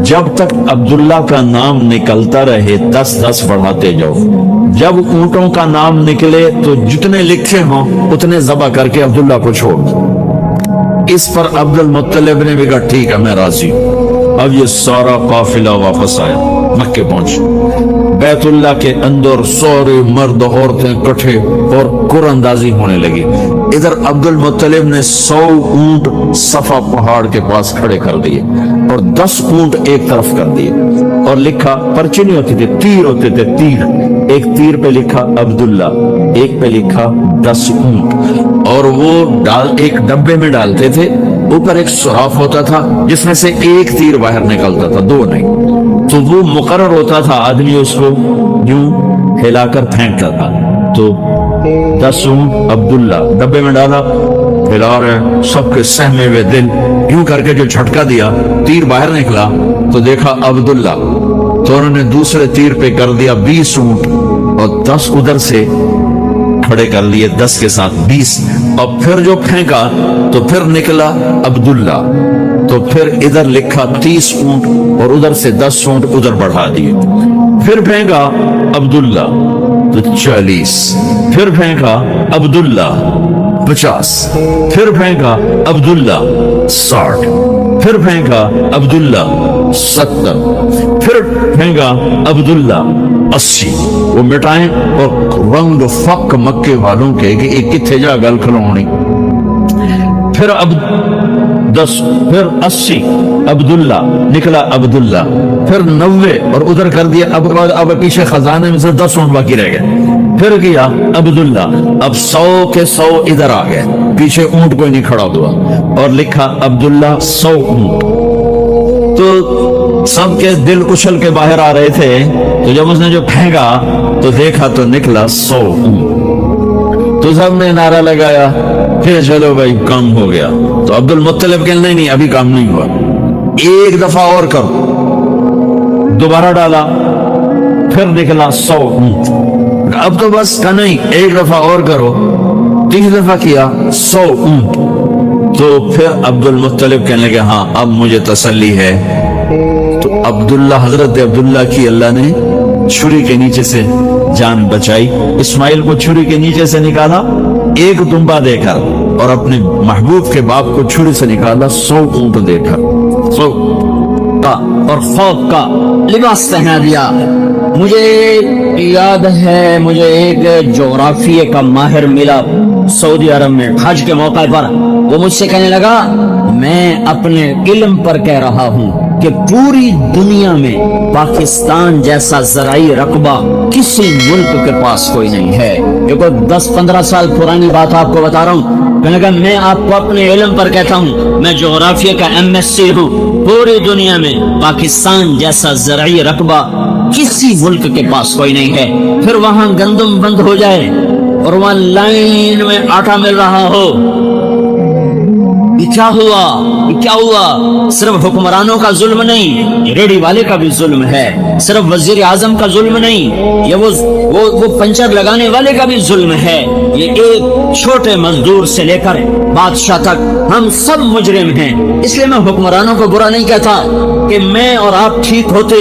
جب تک عبداللہ کا نام نکلتا رہے 10 بڑھاتے جاؤ. جب اونٹوں کا نام نکلے تو جتنے لکھے ہوں اتنے ذبح کر کے عبداللہ کو چھوڑ. اس پر عبد المطلب نے بھی کہا ٹھیک ہے میں راضی ہوں. اب یہ سارا قافلہ واپس آیا, مکے پہنچ. بیت اللہ کے اندر سارے مرد عورتیں کٹھے اور قرآن اندازی ہونے لگی. ادھر عبد المطلب نے 100 اونٹ صفا پہاڑ کے پاس کھڑے کر دیے اور 10 اونٹ ایک طرف کر دیے اور لکھا, پرچی نہیں ہوتی تھی, تیر ہوتے تھے, تیر. ایک تیر پہ لکھا عبداللہ, ایک پہ لکھا 10 اونٹ, اور وہ ایک ڈبے میں ڈالتے تھے. اوپر ایک سوراخ ہوتا تھا جس میں سے ایک تیر باہر نکلتا تھا, 2 نہیں. تو وہ مقرر ہوتا تھا, آدمی اس کو یوں ہلا کر پھینکتا تھا. تو 10 اونٹ عبداللہ ڈبے میں ڈالا, ہلا رہے, سب کے سہمے ہوئے دل یوں کر کے جو جھٹکا دیا تیر باہر نکلا تو دیکھا عبداللہ. تو انہوں نے دوسرے تیر پہ کر دیا 20 اونٹ اور 10 ادھر سے کھڑے کر لیے 10 کے ساتھ 20. اور پھر جو پھینکا تو پھر نکلا عبداللہ. تو پھر ادھر لکھا 30 اونٹ اور ادھر سے 10 اونٹ ادھر بڑھا دیے. پھر پھینکا عبداللہ تو 40, پھر پھینکا عبداللہ 50, پھر پھینکا عبداللہ 60, پھر پھینکا عبداللہ 70, پھر پھینکا عبداللہ 80. وہ مٹائیں اور رنگ فق مکے والوں کے کہ ایک کتھے جا گل کھلونی. پھر 10, پھر 80 عبداللہ نکلا عبداللہ, پھر 90 اور ادھر کر دیا. اب پیچھے خزانے میں سے 10 اونٹ باقی رہ گئے. پھر کیا عبداللہ, اب 100 کے 100 ادھر آ گئے, پیچھے اونٹ کوئی نہیں کھڑا ہوا, اور لکھا عبداللہ 100 اونٹ. تو سب کے دل اچھل کے باہر آ رہے تھے. تو جب اس نے جو پھینکا تو دیکھا تو نکلا 100 اونٹ. تو سب نے نعرہ لگایا پھر چلو بھائی کام ہو گیا. تو عبد المطلب کہنے نہیں ابھی کام نہیں ہوا, ایک دفعہ اور کرو. دوبارہ ڈالا پھر نکلا 100 اونٹ. اب تو بس کا نہیں, ایک دفعہ اور کرو. 3 دفعہ کیا 100 اونٹ. تو پھر عبد المطلب کہنے لگے ہاں اب مجھے تسلی ہے. تو عبداللہ, حضرت عبداللہ کی اللہ نے چھری کے نیچے سے جان بچائی. اسماعیل کو چھری کے نیچے سے نکالا ایک دمبا دے کر, اور اپنے محبوب کے باپ کو چھری سے نکالا 100 اونٹ دے کر. 100 کا اور خوف کا لباس پہنا دیا. مجھے یاد ہے مجھے ایک جغرافیے کا ماہر ملا سعودی عرب میں حج کے موقع پر. وہ مجھ سے کہنے لگا میں اپنے علم پر کہہ رہا ہوں کہ پوری دنیا میں پاکستان جیسا زرعی رقبہ کسی ملک کے پاس کوئی نہیں ہے. یہ کوئی 10-15 سال پرانی بات آپ کو بتا رہا ہوں. کہنے لگا میں آپ کو اپنے علم پر کہتا ہوں, میں جغرافیہ کا MSc ہوں. پوری دنیا میں پاکستان جیسا زرعی رقبہ کسی ملک کے پاس کوئی نہیں ہے. پھر وہاں گندم بند ہو جائے اور وہاں لائن میں آٹا مل رہا ہو, یہ کیا ہوا؟ صرف حکمرانوں کا ظلم نہیں, یہ ریڑھی والے کا بھی ظلم ہے. صرف وزیر اعظم کا ظلم نہیں, یہ وہ پنچر لگانے والے کا بھی ظلم ہے. یہ ایک چھوٹے مزدور سے لے کر بادشاہ تک ہم سب مجرم ہیں. اس لیے میں حکمرانوں کو برا نہیں کہتا کہ میں اور آپ ٹھیک ہوتے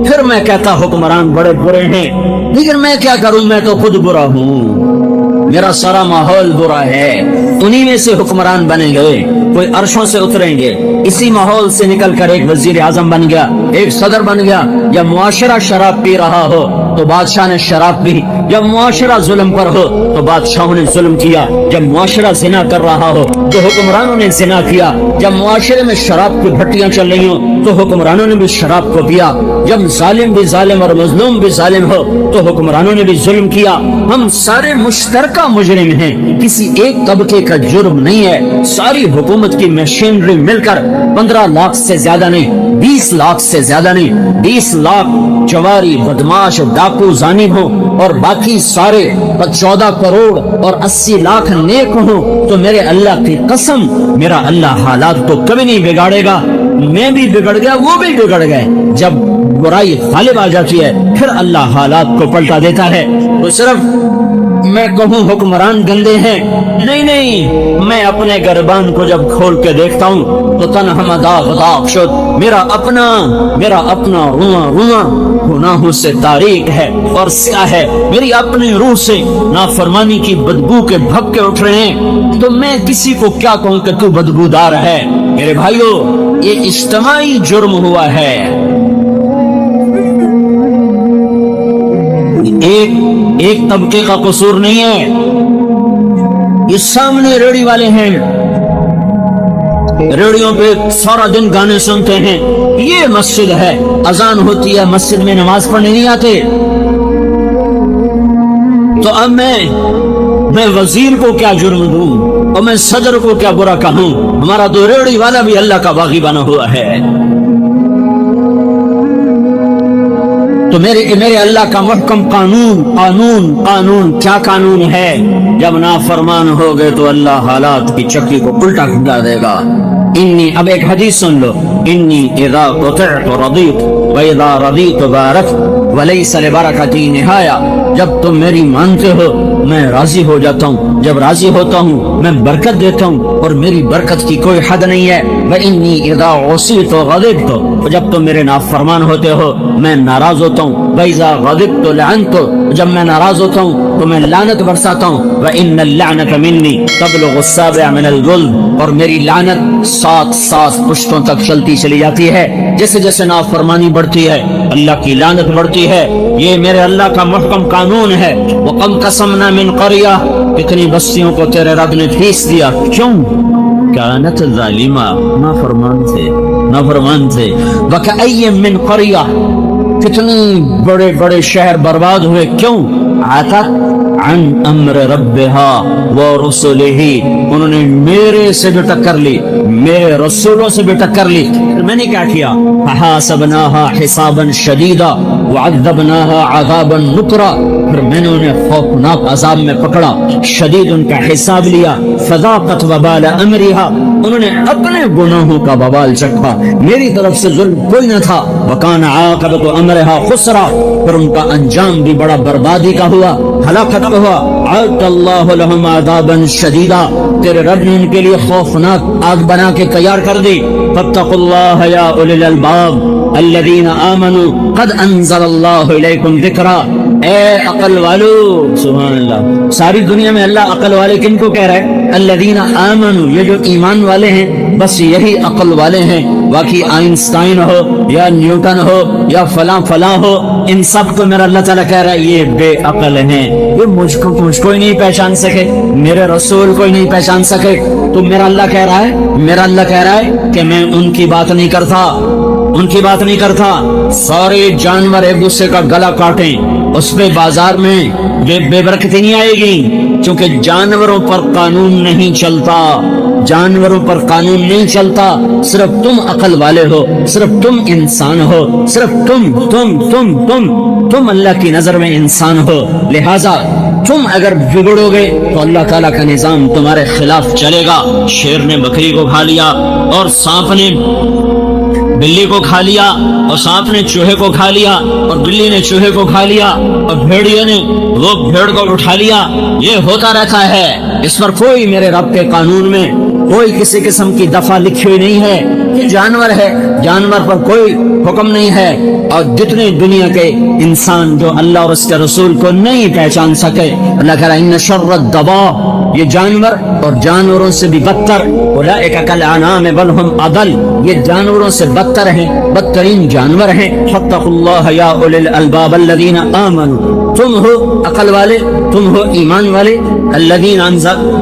پھر میں کہتا حکمران بڑے برے ہیں, لیکن میں کیا کروں, میں تو خود برا ہوں. میرا سارا ماحول برا ہے. انہی میں سے حکمران بنیں گے, کوئی عرشوں سے اتریں گے. اسی ماحول سے نکل کر ایک وزیر اعظم بن گیا, ایک صدر بن گیا. جب معاشرہ شراب پی رہا ہو تو بادشاہ نے شراب پی. جب معاشرہ ظلم پر ہو تو بادشاہوں نے ظلم کیا. جب معاشرہ زنا کر رہا ہو تو حکمرانوں نے زنا کیا. جب معاشرے میں شراب کی بھٹیاں چل رہی ہوں تو حکمرانوں نے بھی شراب کو پیا. جب ظالم بھی ظالم اور مظلوم بھی ظالم ہو تو حکمرانوں نے بھی ظلم کیا. ہم سارے مشترکہ مجرم ہیں, کسی ایک طبقے کا جرم نہیں ہے. ساری حکومت کی مشینری مل کر 15 لاکھ سے زیادہ نہیں, 20 لاکھ سے زیادہ نہیں, 20 لاکھ جواری بدماش ڈاکو زانی ہو اور باقی سارے 14 کروڑ اور 80 لاکھ نیک ہوں تو میرے اللہ کی قسم میرا اللہ حالات کو کبھی نہیں بگاڑے گا. میں بھی بگڑ گیا، وہ بھی بگڑ گئے. جب برائی غالب آ جاتی ہے پھر اللہ حالات کو پلٹا دیتا ہے. تو صرف میں کہوں حکمران گندے ہیں، نہیں نہیں، میں اپنے گربان کو جب کھول کے دیکھتا ہوں تو تنہا داغ داغ شد، میرا اپنا رواں رواں گناہوں سے تاریک ہے اور سیاہ ہے. میری اپنی روح سے نافرمانی کی بدبو کے بھپکے اٹھ رہے ہیں. تو میں کسی کو کیا کہوں کہ تو بدبودار ہے؟ میرے بھائیو، یہ اجتماعی جرم ہوا ہے. ایک طبقے کا قصور نہیں ہے. یہ سامنے ریڑھی والے ہیں، ریڑھیوں پہ سارا دن گانے سنتے ہیں. یہ مسجد ہے، اذان ہوتی ہے، مسجد میں نماز پڑھنے نہیں آتے. تو اب میں وزیر کو کیا جرم دوں اور میں صدر کو کیا برا کہوں؟ ہمارا تو ریڑھی والا بھی اللہ کا باغی بنا ہوا ہے. تو میرے اللہ کا محکم قانون کیا قانون ہے؟ جب نافرمان ہو گئے تو اللہ حالات کی چکی کو الٹا گھما دے گا. اب ایک حدیث سن لو. انی اذا قطعت رضیت واذا رضیت بارکت ولیس لبرکتی نہایا. جب تم میری مانتے ہو میں راضی ہو جاتا ہوں، جب راضی ہوتا ہوں میں برکت دیتا ہوں اور میری برکت کی کوئی حد نہیں ہے. وانی اذا عصیت غضبت، جب تم میرے نافرمان ہوتے ہو میں ناراض ہوتا ہوں. وَإِذَا غَضِبْتُ لَعَنْتُ، جب میں ناراض ہوتا ہوں تو میں لعنت برساتا ہوں. وَإِنَّ اللَّعْنَةَ مِنِّي تَبْلُغُ السَّابِعَ مِنَ الْجُلْدِ، اور میری لعنت 7 پشتوں تک چلتی چلی جاتی ہے. جیسے جیسے نافرمانی بڑھتی ہے اللہ کی لعنت بڑھتی ہے. یہ میرے اللہ کا محکم قانون ہے. وَقَمْ قَسَمْنَا مِنْ قَرْيَةٍ، کتنی بستیوں کو تیرے رب نے ٹھیس دیا. کیوں؟ کانت ظالمہ، نافرمان تھے. وَكَأَيٍّ مِّن قَرْيَةٍ، کتنے بڑے بڑے شہر برباد ہوئے. کیوں؟ عَتَتْ عَنْ أَمْرِ رَبِّهَا وَرُسُلِهِ، انہوں نے میرے سے بھی ٹکر لی، میرے رسولوں سے بھی ٹکر لی. میں نے کیا کیا؟ فَحَاسَبْنَاهَا حِسَابًا شَدِيدًا وَعَذَّبْنَاهَا عَذَابًا نُكْرًا، پھر میں نے انہیں خوفناک عذاب میں پکڑا، شدید ان کا حساب لیا. فَذَاقَتْ وَبَالَ أَمْرِهَا، انہوں نے اپنے گناہوں کا وبال چکھا، میری طرف سے ظلم کوئی نہ تھا. وَكَانَ عَاقِبَةُ أَمْرِهَا خُسْرًا، پھر ان کا انجام بھی بڑا بربادی کا ہوا، ہلاکت کا ہوا. عَدَّ اللَّهُ لَهُمْ عَذَابًا شَدِيدًا، تیرے رب نے ان کے لیے خوفناک آگ بنا کے تیار کر دی. فَاتَّقُوا اللَّهَ يَا أُولِي الْأَلْبَابِ الَّذِينَ آمَنُوا قَدْ أَنزَلَ اللَّهُ إِلَيْكُمْ ذِكْرًا، اے عقل والو. سبحان اللہ، ساری دنیا میں اللہ عقل والے کن کو کہہ رہا ہے؟ الذین آمنوا، یہ جو ایمان والے ہیں بس یہی عقل والے ہیں. باقی آئنسٹائن ہو یا نیوٹن ہو یا فلاں ہو، ان سب کو میرا اللہ تعالیٰ کہہ رہا ہے یہ بے عقل ہیں، یہ مجھ کو ہی نہیں پہچان سکے، میرے رسول کو ہی نہیں پہچان سکے. تو میرا اللہ کہہ رہا ہے کہ میں ان کی بات نہیں کرتا. سارے جانور ایک دوسرے کا گلا کاٹیں، اس پہ بازار میں بے برکتی نہیں آئے گی، کیونکہ جانوروں پر قانون نہیں چلتا. صرف تم عقل والے ہو، صرف تم انسان ہو، صرف تم اللہ کی نظر میں انسان ہو. لہذا تم اگر بگڑو گے تو اللہ تعالیٰ کا نظام تمہارے خلاف چلے گا. شیر نے بکری کو کھا لیا اور سانپ نے بلی کو کھا لیا اور سانپ نے چوہے کو کھا لیا اور بلی نے چوہے کو کھا لیا اور بھیڑیے نے وہ بھیڑ کو اٹھا لیا. یہ ہوتا رہتا ہے. اس پر کوئی میرے رب کے قانون میں کوئی کسی قسم کی دفعہ لکھی ہوئی نہیں ہے. یہ جانور ہے، جانور پر کوئی حکم نہیں ہے. اور جتنے دنیا کے انسان جو اللہ اور اس کے رسول کو نہیں پہچان سکے، اللہ کہہ رہا ہے ان شر الدواب، یہ جانور اور جانوروں سے بھی بدتر. اولئک کالانعام بل هم اضل، یہ جانوروں سے بدتر ہیں، بدترین جانور ہیں. فاتقوا اللہ یا اولی الالباب الذین آمنوا، تم ہو عقل والے، تم ہو ایمان والے. الذین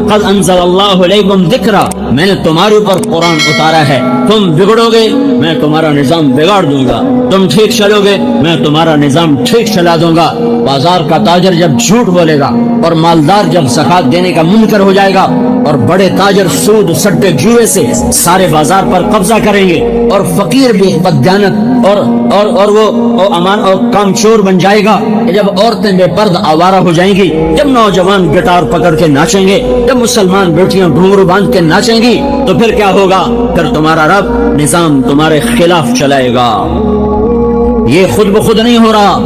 قد انزل اللہ علیکم ذکرا، میں نے تمہارے اوپر قرآن اتارا ہے. تم بگڑو گے میں تمہارا نظام بگاڑ دوں گا، تم ٹھیک چلو گے میں تمہارا نظام ٹھیک چلا دوں گا. بازار کا تاجر جب جھوٹ بولے گا اور مالدار جب زکات دینے کا منکر ہو جائے گا اور بڑے تاجر سود سٹے جوئے سے سارے بازار پر قبضہ کریں گے اور فقیر بھی بددیانت اور وہ امان اور کام چور بن جائے گا، جب عورتیں بے پرد آوارہ ہو جائیں گی، جب نوجوان گٹار پکڑ کے ناچیں گے، جب مسلمان بیٹیاں گھنگرو باندھ کے ناچیں گی تو پھر کیا ہوگا؟ پھر تمہارا رب نظام تمہارے خلاف چلائے گا. یہ خود بخود نہیں ہو رہا،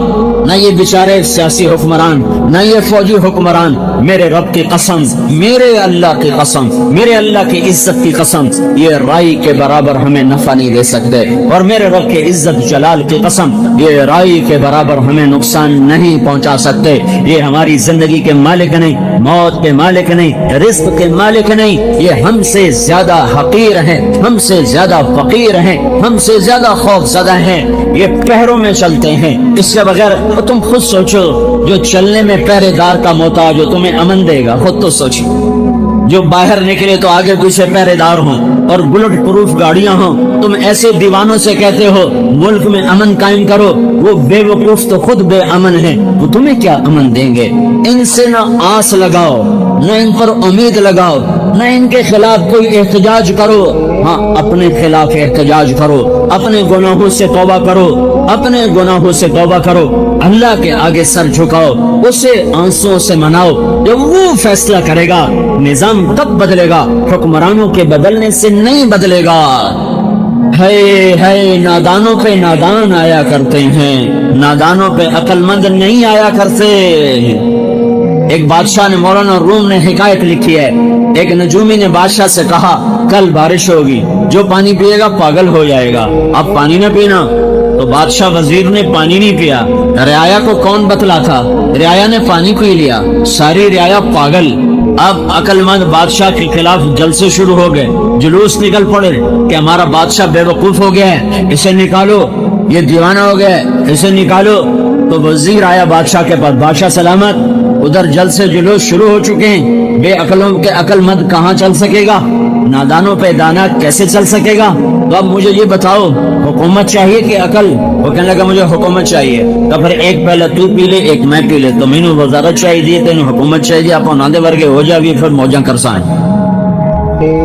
نہ یہ بیچارے سیاسی حکمران، نہ یہ فوجی حکمران. میرے رب کی قسم، میرے اللہ کی قسم، میرے اللہ کی عزت کی قسم، یہ رائی کے برابر ہمیں نفع نہیں دے سکتے. اور میرے رب کے عزت جلال کی قسم، یہ رائی کے برابر ہمیں نقصان نہیں پہنچا سکتے. یہ ہماری زندگی کے مالک نہیں، موت کے مالک نہیں، رزق کے مالک نہیں. یہ ہم سے زیادہ حقیر ہیں، ہم سے زیادہ فقیر ہیں، ہم سے زیادہ خوف زدہ ہیں. یہ پہروں میں چلتے ہیں، اس کے بغیر تم خود سوچو. جو چلنے میں پہرے دار کا محتاج ہو تمہیں امن دے گا؟ خود تو سوچو. جو باہر نکلے تو آگے پیچھے پہرے دار ہوں اور بلٹ پروف گاڑیاں ہوں، تم ایسے دیوانوں سے کہتے ہو ملک میں امن قائم کرو. وہ بے وقوف تو خود بے امن ہیں، وہ تمہیں کیا امن دیں گے؟ ان سے نہ آس لگاؤ، نہ ان پر امید لگاؤ، نہ ان کے خلاف کوئی احتجاج کرو. ہاں، اپنے خلاف احتجاج کرو، اپنے گناہوں سے توبہ کرو، اپنے گناہوں سے توبہ کرو. اللہ کے آگے سر جھکاؤ، اسے آنسوں سے مناؤ. جب وہ فیصلہ کرے گا نظام کب بدلے گا؟ حکمرانوں کے بدلنے سے نہیں بدلے گا. ہے نادانوں پہ نادان آیا کرتے ہیں، نادانوں پہ عقل مند نہیں آیا کرتے. ایک بادشاہ نے، مولانا روم نے حکایت لکھی ہے. ایک نجومی نے بادشاہ سے کہا کل بارش ہوگی، جو پانی پیے گا پاگل ہو جائے گا، اب پانی نہ پینا. تو بادشاہ وزیر نے پانی نہیں پیا. رعایا کو کون بتلا تھا؟ رعایا نے پانی پی لیا، ساری رعایا پاگل. اب عقل مند بادشاہ کے خلاف جلسے شروع ہو گئے، جلوس نکل پڑے کہ ہمارا بادشاہ بے وقوف ہو گیا ہے، اسے نکالو، یہ دیوانہ ہو گیا ہے، اسے نکالو. تو وزیر آیا بادشاہ کے پاس، بادشاہ سلامت، ادھر جلسے جلوس شروع ہو چکے ہیں، بے عقلوں کے عقل مند کہاں چل سکے گا، نادانوں پہ دانا کیسے چل سکے گا؟ تو اب مجھے یہ بتاؤ، حکومت چاہیے کہ عقل؟ وہ کہنے لگا مجھے حکومت چاہیے. تو پھر ایک پہلے تو پی لے، ایک میں پی لے. تو مینو وزارت چاہیے، تینوں حکومت چاہیے، آپ ناندے ورگے ہو جائے پھر موجاں کرسائیں.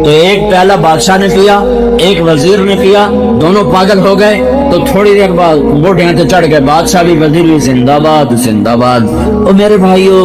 تو ایک پیالہ بادشاہ نے پیا، ایک وزیر نے پیا، دونوں پاگل ہو گئے. تو تھوڑی دیر بعد بوٹیاں تے چڑھ گئے، بادشاہ بھی وزیر بھی زندہ باد زندہ باد. اور میرے بھائیو،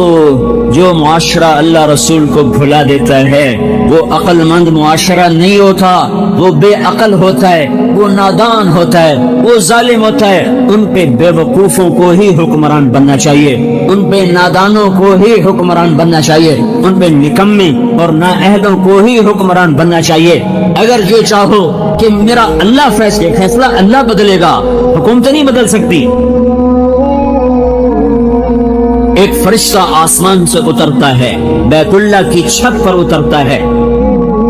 جو معاشرہ اللہ رسول کو بھلا دیتا ہے وہ عقل مند معاشرہ نہیں ہوتا، وہ بے عقل ہوتا ہے، وہ نادان ہوتا ہے، وہ ظالم ہوتا ہے. ان پہ بے وقوفوں کو ہی حکمران بننا چاہیے، ان پہ نادانوں کو ہی حکمران بننا چاہیے، ان پہ نکمے اور نااہلوں کو ہی حکمران بننا چاہیے. اگر یہ چاہو کہ میرا اللہ فیصلہ اللہ بدلے گا، حکومت نہیں بدل سکتی. ایک فرشتہ آسمان سے اترتا ہے، بیت اللہ کی چھت پر اترتا ہے،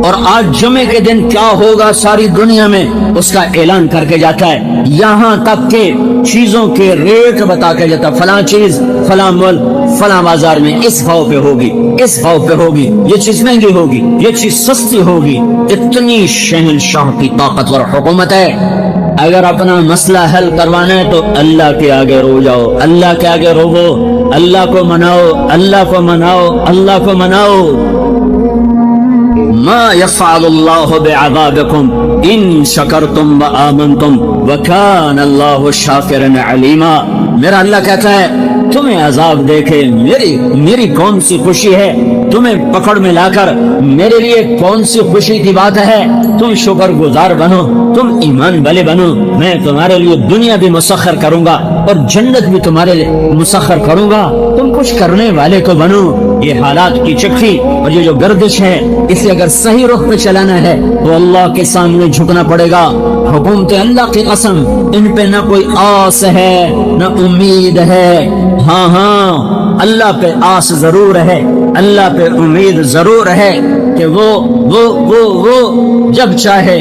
اور آج جمعے کے دن کیا ہوگا ساری دنیا میں اس کا اعلان کر کے جاتا ہے. یہاں تک کہ چیزوں کے ریٹ بتا کے جاتا، فلاں چیز فلاں ملک فلاں بازار میں اس بھاؤ پہ ہوگی، اس بھاؤ پہ ہوگی، یہ چیز مہنگی ہوگی، یہ چیز سستی ہوگی. اتنی شہنشاہ کی طاقتور حکومت ہے. اگر اپنا مسئلہ حل کروانا ہے تو اللہ کے آگے رو جاؤ، اللہ کے آگے رو، اللہ کو مناؤ، اللہ کو مناؤ، اللہ کو مناؤ. ما يفعل الله بعذابكم ان شکرتم وآمنتم وكان الله شاکرا علیما. میرا اللہ کہتا ہے تمہیں عذاب دے کے میری کون سی خوشی ہے، تمہیں پکڑ میں لا کر میرے لیے کون سی خوشی کی بات ہے. تم شکر گزار بنو، تم ایمان والے بنو، میں تمہارے لیے دنیا بھی مسخر کروں گا اور جنت بھی تمہارے لیے مسخر کروں گا. تم کچھ کرنے والے کو بنو. یہ حالات کی چکی اور یہ جو گردش ہے، اسے اگر صحیح رخ پہ چلانا ہے تو اللہ کے سامنے جھکنا پڑے گا. حکومت اللہ کی قسم، ان پہ نہ کوئی آس ہے نہ امید ہے. ہاں اللہ پہ آس ضرور ہے، اللہ پہ امید ضرور ہے کہ وہ جب چاہے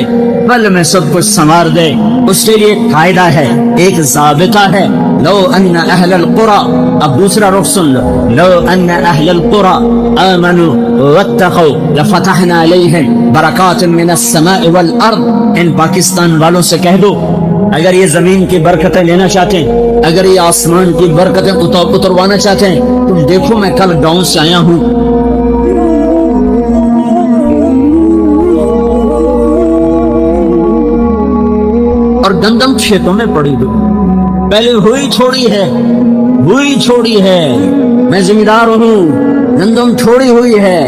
پل میں سب کچھ سنوار دے. اس کے لیے ایک قاعدہ ہے، ایک ضابطہ ہے. لو ان اہل القرى، اب دوسرا رخ سن لو، لو ان اہل القرى آمنوا واتقوا لفتحنا علیہم برکات من السماء والارض. ان پاکستان والوں سے کہہ دو اگر یہ زمین کی برکتیں لینا چاہتے ہیں، اگر یہ آسمان کی برکتیں اتروانا چاہتے ہیں، تم دیکھو میں کل گاؤں سے آیا ہوں، اور گندم کھیتوں میں پڑی ہوئی، پہلے ہوئی چھوڑی ہے. میں ذمہ دار ہوں، گندم چھوڑی ہوئی ہے،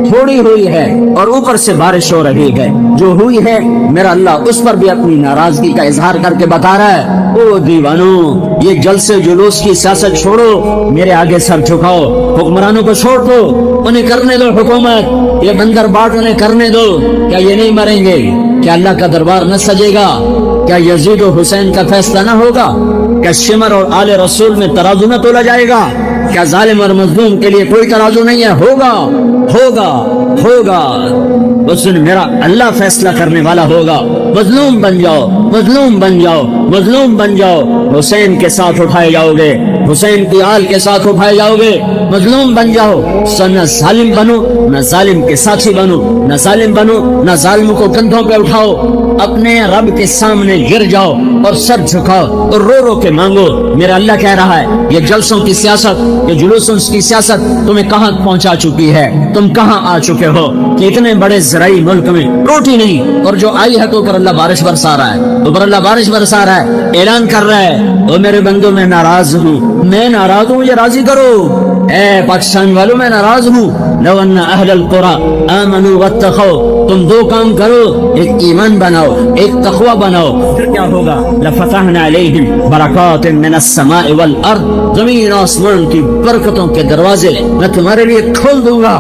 تھوڑی ہوئی ہے اور اوپر سے بارش ہو رہی ہے، جو ہوئی ہے میرا اللہ اس پر بھی اپنی ناراضگی کا اظہار کر کے بتا رہا ہے، او دیوانو یہ جلسے جلوس کی سیاست چھوڑو، میرے آگے سر جھکاؤ، حکمرانوں کو چھوڑ دو، انہیں کرنے دو حکومت، یہ بندر باٹ انہیں کرنے دو۔ کیا یہ نہیں مریں گے؟ کیا اللہ کا دربار نہ سجے گا؟ کیا یزید و حسین کا فیصلہ نہ ہوگا؟ کیا شمر اور آل رسول میں ترازو نہ تولا جائے گا؟ کیا ظالم اور مظلوم کے لیے کوئی ترازو نہیں ہے؟ ہوگا ہوگا ہوگا، اس دن میرا اللہ فیصلہ کرنے والا ہوگا۔ مظلوم بن جاؤ، مظلوم بن جاؤ، مظلوم بن جاؤ، حسین کے ساتھ اٹھائے جاؤ گے، حسین کی آل کے ساتھ اٹھائے جاؤ گے، مظلوم بن جاؤ، نہ ظالم بنو نہ ظالم کے ساتھی بنو، نہ ظالم بنو نہ ظالم کو کندھوں پہ اٹھاؤ، اپنے رب کے سامنے گر جاؤ اور سر جھکاؤ اور رو رو کے مانگو۔ میرا اللہ کہہ رہا ہے یہ جلسوں کی سیاست، یہ جلوسوں کی سیاست تمہیں کہاں پہنچا چکی ہے؟ تم کہاں آ چکے ہو کہ اتنے بڑے زرعی ملک میں روٹی نہیں، اور جو آئی ہے تو اوپر اللہ بارش برسا رہا ہے، اوپر اللہ بارش برسا رہا ہے، اعلان کر رہا ہے او میرے بندوں میں ناراض ہوں، میں ناراض ہوں، مجھے راضی کرو۔ اے پاکستان والوں میں ناراض ہوں، لو ان اہل القرى آمنوا واتقوا، تم دو کام کرو، ایک ایمان بناؤ، ایک تقوی بناؤ، پھر کیا ہوگا؟ لفتحنا علیہم برکات من السماء والارض، زمین آسمان کی برکتوں کے دروازے میں تمہارے لیے کھول دوں گا۔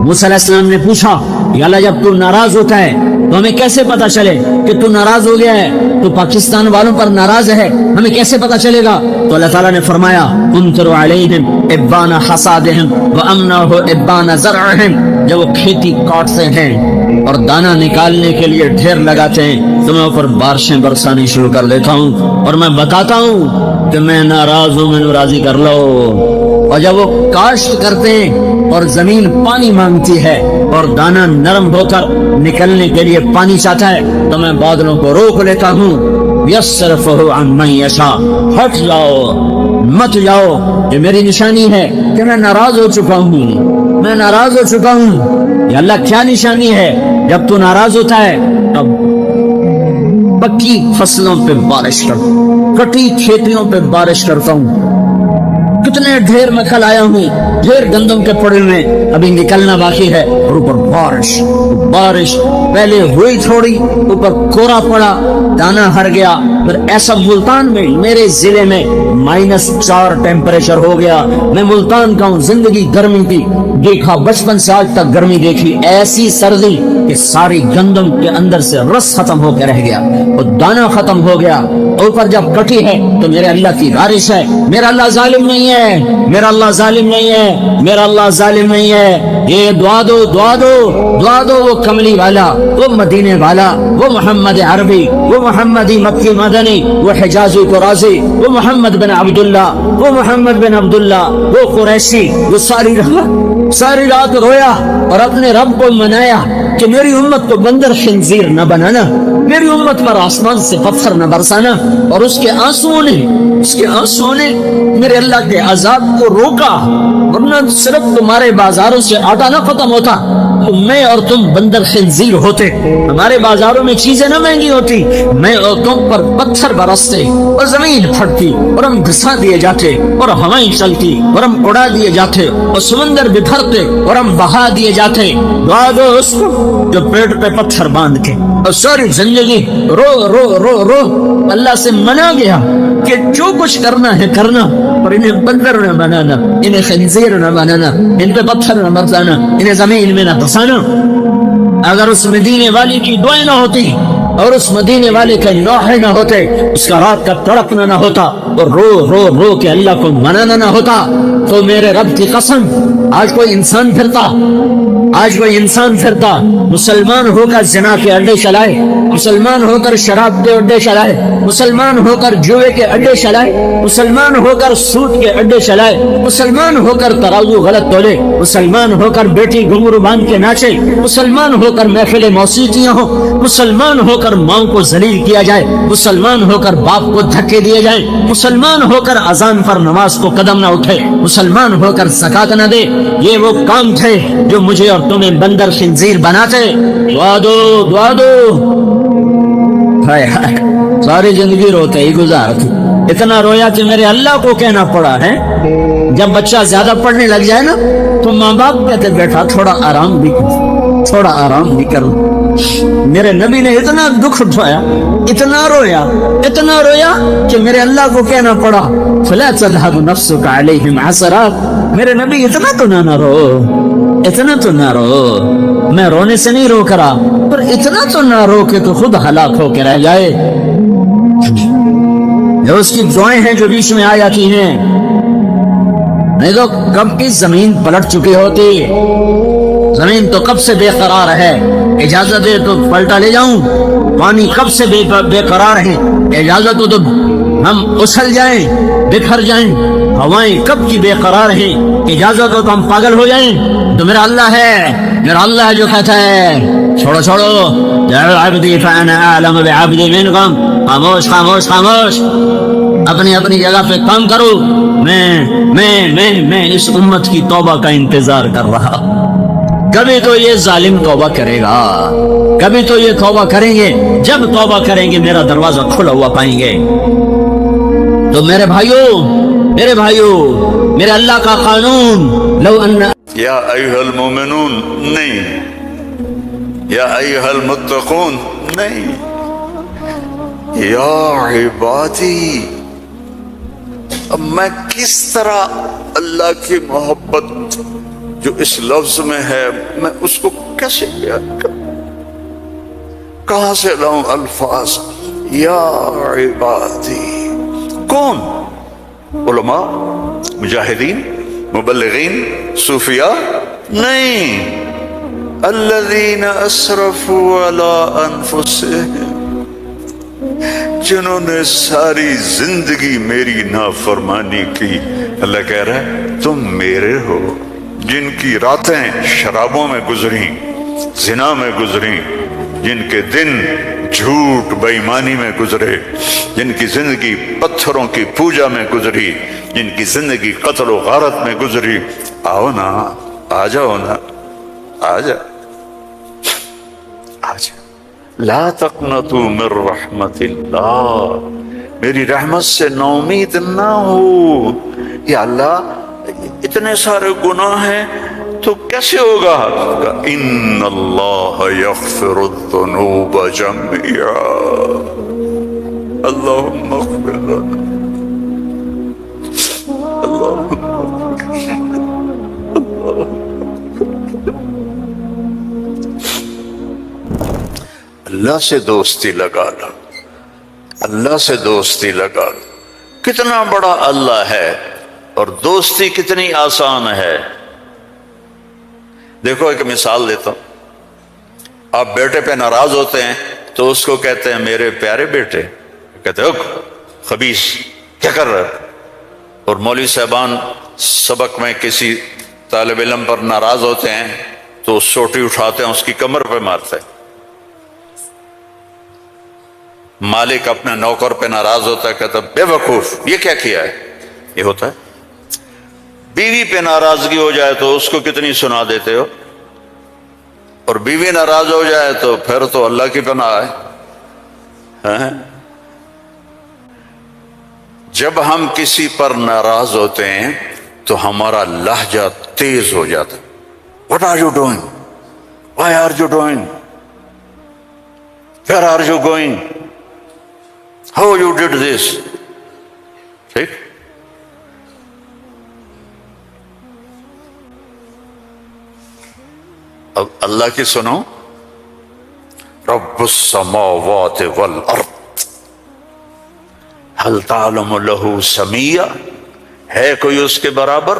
موسیٰ علیہ السلام نے پوچھا یا اللہ جب تو ناراض ہوتا ہے تو ہمیں کیسے پتا چلے کہ تو ناراض ہو گیا ہے، تو پاکستان والوں پر ناراض ہے، ہمیں کیسے پتا چلے گا؟ تو اللہ تعالیٰ نے فرمایا امطر علیہم ابان حصادہم وامنعہ ابان زرعہم، جب وہ کھیتی کاٹتے ہیں اور دانہ نکالنے کے لیے ڈھیر لگاتے ہیں تو میں اوپر بارشیں برسانی شروع کر دیتا ہوں اور میں بتاتا ہوں کہ میں ناراض ہوں، میں راضی کر لو۔ اور جب وہ کاشت کرتے ہیں اور زمین پانی مانگتی ہے اور دانہ نرم ہو کر نکلنے کے لیے پانی چاہتا ہے تو میں بادلوں کو روک لیتا ہوں، یصرفہ عن من یشاء، ہٹ جاؤ مت جاؤ، یہ میری نشانی ہے کہ میں ناراض ہو چکا ہوں، میں ناراض ہو چکا ہوں۔ یہ اللہ کیا نشانی ہے؟ جب تو ناراض ہوتا ہے تب پکی فصلوں پہ بارش کرتا ہوں، کٹی کھیتیوں پہ بارش کرتا ہوں، کتنے ڈھیر میں کل آیا ہوں، ڈھیر گندم کے پڑے ہوئے ابھی نکلنا باقی ہے، اور اوپر بارش بارش، پہلے ہوئی تھوڑی، اوپر کورا پڑا، دانا ہر گیا، پھر ایسا ملتان میں میرے ضلع میں -4 ٹیمپریچر ہو گیا۔ میں ملتان کا ہوں، زندگی گرمی کی دیکھا، بچپن سے آج تک گرمی دیکھی، ایسی سردی کہ ساری گندم کے اندر سے رس ختم ہو کے رہ گیا اور دانا ختم ہو گیا۔ اوپر جب کٹی ہے تو میرے اللہ کی بارش ہے، میرا اللہ ظالم نہیں ہے، میرا اللہ ظالم نہیں ہے، میرا اللہ ظالم نہیں ہے۔ یہ دعا دو دعا دو دعا دو، وہ کملی والا، وہ مدینے والا، وہ محمد عربی، وہ محمدی مکی مدنی، وہ حجازی قرازی، وہ محمد بن عبداللہ، وہ محمد بن عبداللہ، وہ قریشی، وہ ساری رات رویا اور اپنے رب کو منایا کہ میری امت کو بندر خنزیر نہ بنانا، میری امت پر آسمان سے پتھر نہ برسانا، اور اس کے آنسوؤں نے میرے اللہ کے عذاب کو روکا، ورنہ صرف تمہارے بازاروں سے آٹا نہ ختم ہوتا تو میں اور تم بندر خنزیر ہوتے، ہمارے بازاروں میں چیزیں نہ مہنگی ہوتی، میں اور تم پر پتھر برستے اور زمین پھٹتی اور ہم گھسا دیے جاتے اور ہوائیں چلتی اور ہم اڑا دیے جاتے اور سمندر بکھرتے اور ہم بہا دیے جاتے۔ دعا دو اس کو جو پیٹ پہ پتھر باندھ کے اور ساری زندگی رو رو رو رو اللہ سے منا گیا کہ جو کچھ کرنا ہے کرنا، اور انہیں بندر نہ بنانا، انہیں خنزیر نہ بنانا، ان پہ پتھر نہ برسانا، انہیں زمین میں نہ دھسانا۔ اگر اس مدینے والی کی دعائیں نہ ہوتی اور اس مدینے والے کے نوحے نہ ہوتے، اس کا رات کا تڑپنا نہ ہوتا اور رو رو رو کے اللہ کو منانا نہ ہوتا، تو میرے رب کی قسم آج کوئی انسان پھرتا مسلمان ہو کر زنا کے اڈے چلائے، مسلمان ہو کر شراب کے اڈے چلائے، مسلمان ہو کر جوئے کے اڈے چلائے، مسلمان ہو کر سود کے اڈے چلائے، مسلمان ہو کر ترازو غلط تولے، مسلمان ہو کر بیٹی گھنگرو باندھ کے ناچے، مسلمان ہو کر محفل موسیقیاں ہو، مسلمان ہو کر ماں کو ذلیل کیا جائے، مسلمان ہو کر باپ کو دھکے دیے جائیں، مسلمان ہو کر اذان پر نماز کو قدم نہ اٹھے، مسلمان ہو کر زکات نہ دے، یہ وہ کام تھے جو مجھے اور تمہیں بندر خنزیر بناتے۔ دعا دو دعا دو، ہائے ہائے، ساری زندگی روتے ہی گزارتی، اتنا رویا کہ میرے اللہ کو کہنا پڑا ہے. جب بچہ زیادہ پڑھنے لگ جائے نا تو ماں باپ کہتے بیٹا تھوڑا آرام بھی کر، تھوڑا آرام بھی کر. میرے نبی نے اتنا دکھ اٹھایا، اتنا رویا کہ میرے اللہ کو کہنا پڑا فلا تذهب نفسك عليهم حسرات. میرے نبی اتنا تو نہ رو، اتنا تو نہ رو. میں رونے سے نہیں روک رہا، پر اتنا تو نہ رو کہ تو خود ہلاک ہو کے رہ جائے. یہ اس کی دعائیں ہیں جو بیچ میں آ جاتی ہیں، نہیں تو کب کی زمین پلٹ چکی ہوتی. زمین تو کب سے بے قرار ہے، اجازت ہے تو پلٹا لے جاؤں. پانی کب سے بے قرار ہے، اجازت ہو تو ہم اچھل جائیں، بکھر جائیں. ہوائیں کب کی بے قرار ہیں، اجازت ہو تو ہم پاگل ہو جائیں. تو میرا اللہ ہے جو کہتا ہے چھوڑو یا عبدی فانا اعلم بعبدی منکم. خاموش اپنی جگہ پہ کام کرو. میں اس امت کی توبہ کا انتظار کر رہا. کبھی تو یہ ظالم توبہ کرے گا، کبھی تو یہ توبہ کریں گے. جب توبہ کریں گے میرا دروازہ کھلا ہوا پائیں گے. تو میرے بھائیوں میرے اللہ کا قانون لو ان یا ایھا المومنون نہیں، یا ایھا المتقون نہیں، یا عبادی. اب میں کس طرح اللہ کی محبت جو اس لفظ میں ہے میں اس کو کیسے بیان کروں، کہاں سے لاؤں الفاظ؟ یا عبادی. کون؟ علماء، مجاہدین، مبلغین، صوفیاء؟ نہیں. الذین اسرفوا علی انفسہم، جنہوں نے ساری زندگی میری نافرمانی کی. اللہ کہہ رہا ہے تم میرے ہو. جن کی راتیں شرابوں میں گزری، زنا میں گزری، جن کے دن جھوٹ بے ایمانی میں گزرے، جن کی زندگی پتھروں کی پوجا میں گزری، جن کی زندگی قتل و غارت میں گزری، آؤ نا، آ جاؤ نا، آ جا. لا تقنطوا من رحمت اللہ، میری رحمت سے ناامید نہ ہو. یا اللہ اتنے سارے گناہ ہیں تو کیسے ہوگا؟ ان اللہ یغفر الذنوب جميعا. اللہم اغفر لنا، اللہم اللہ سے دوستی لگا لو، اللہ سے دوستی لگا لو. کتنا بڑا اللہ ہے اور دوستی کتنی آسان ہے. دیکھو ایک مثال دیتا ہوں. آپ بیٹے پہ ناراض ہوتے ہیں تو اس کو کہتے ہیں میرے پیارے بیٹے، کہتے ہیں خبیث کیا کر رہا ہے. اور مولوی صاحبان سبق میں کسی طالب علم پر ناراض ہوتے ہیں تو سوٹی اٹھاتے ہیں اس کی کمر پہ مارتے ہیں. مالک اپنے نوکر پہ ناراض ہوتا ہے، کہتا ہے بے وقوف یہ کیا کیا ہے. یہ ہوتا ہے. بیوی پہ ناراضگی ہو جائے تو اس کو کتنی سنا دیتے ہو، اور بیوی ناراض ہو جائے تو پھر تو اللہ کی پناہ ہے. جب ہم کسی پر ناراض ہوتے ہیں تو ہمارا لہجہ تیز ہو جاتا ہے. What are you doing? Why are you doing? Where are you going? How you did this? ٹھیک. اب اللہ کی سنو. رب السماوات والارض هل تعلم له سمیہ، ہے کوئی اس کے برابر؟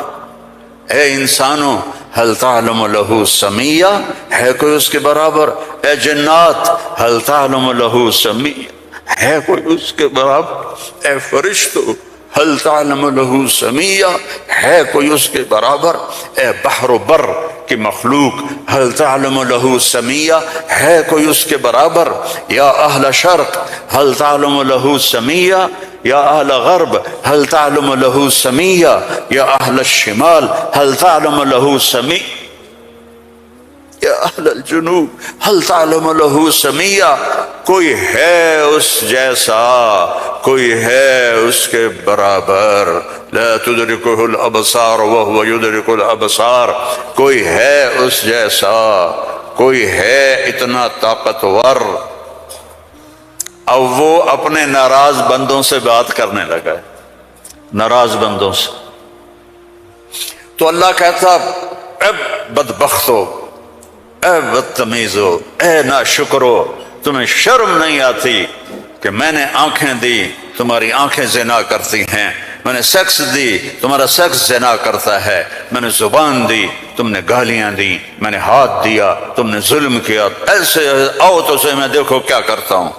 اے انسانوں هل تعلم له سمیہ، ہے کوئی اس کے برابر؟ اے جنات هل تعلم له سمیہ، ہے کوئی اس کے برابر؟ اے فرشتو هل تعلم له سمیہ، ہے کوئی اس کے برابر؟ اے بحر و بر کی مخلوق هل تعلم له سمیہ، ہے کوئی اس کے برابر؟ یا اہل شرق هل تعلم له سمیہ، یا اہل غرب هل تعلم له سمیہ، یا اہل الشمال هل تعلم له سمیہ. یا اہل الجنوب هل تعلم له سمیہ، کوئی ہے اس جیسا، کوئی ہے اس کے برابر، لا تدرکہ الابصار وهو يدرک الابصار، کوئی ہے اس جیسا، کوئی ہے اتنا طاقتور۔ اب وہ اپنے ناراض بندوں سے بات کرنے لگا ہے، ناراض بندوں سے۔ تو اللہ کہتا اے بدبختو، اے بدتمیزو، اے ناشکرو، تمہیں شرم نہیں آتی کہ میں نے آنکھیں دی، تمہاری آنکھیں زنا کرتی ہیں، میں نے سیکس دی، تمہارا سیکس زنا کرتا ہے، میں نے زبان دی، تم نے گالیاں دی، میں نے ہاتھ دیا، تم نے ظلم کیا، ایسے آؤ تو سے میں دیکھو کیا کرتا ہوں۔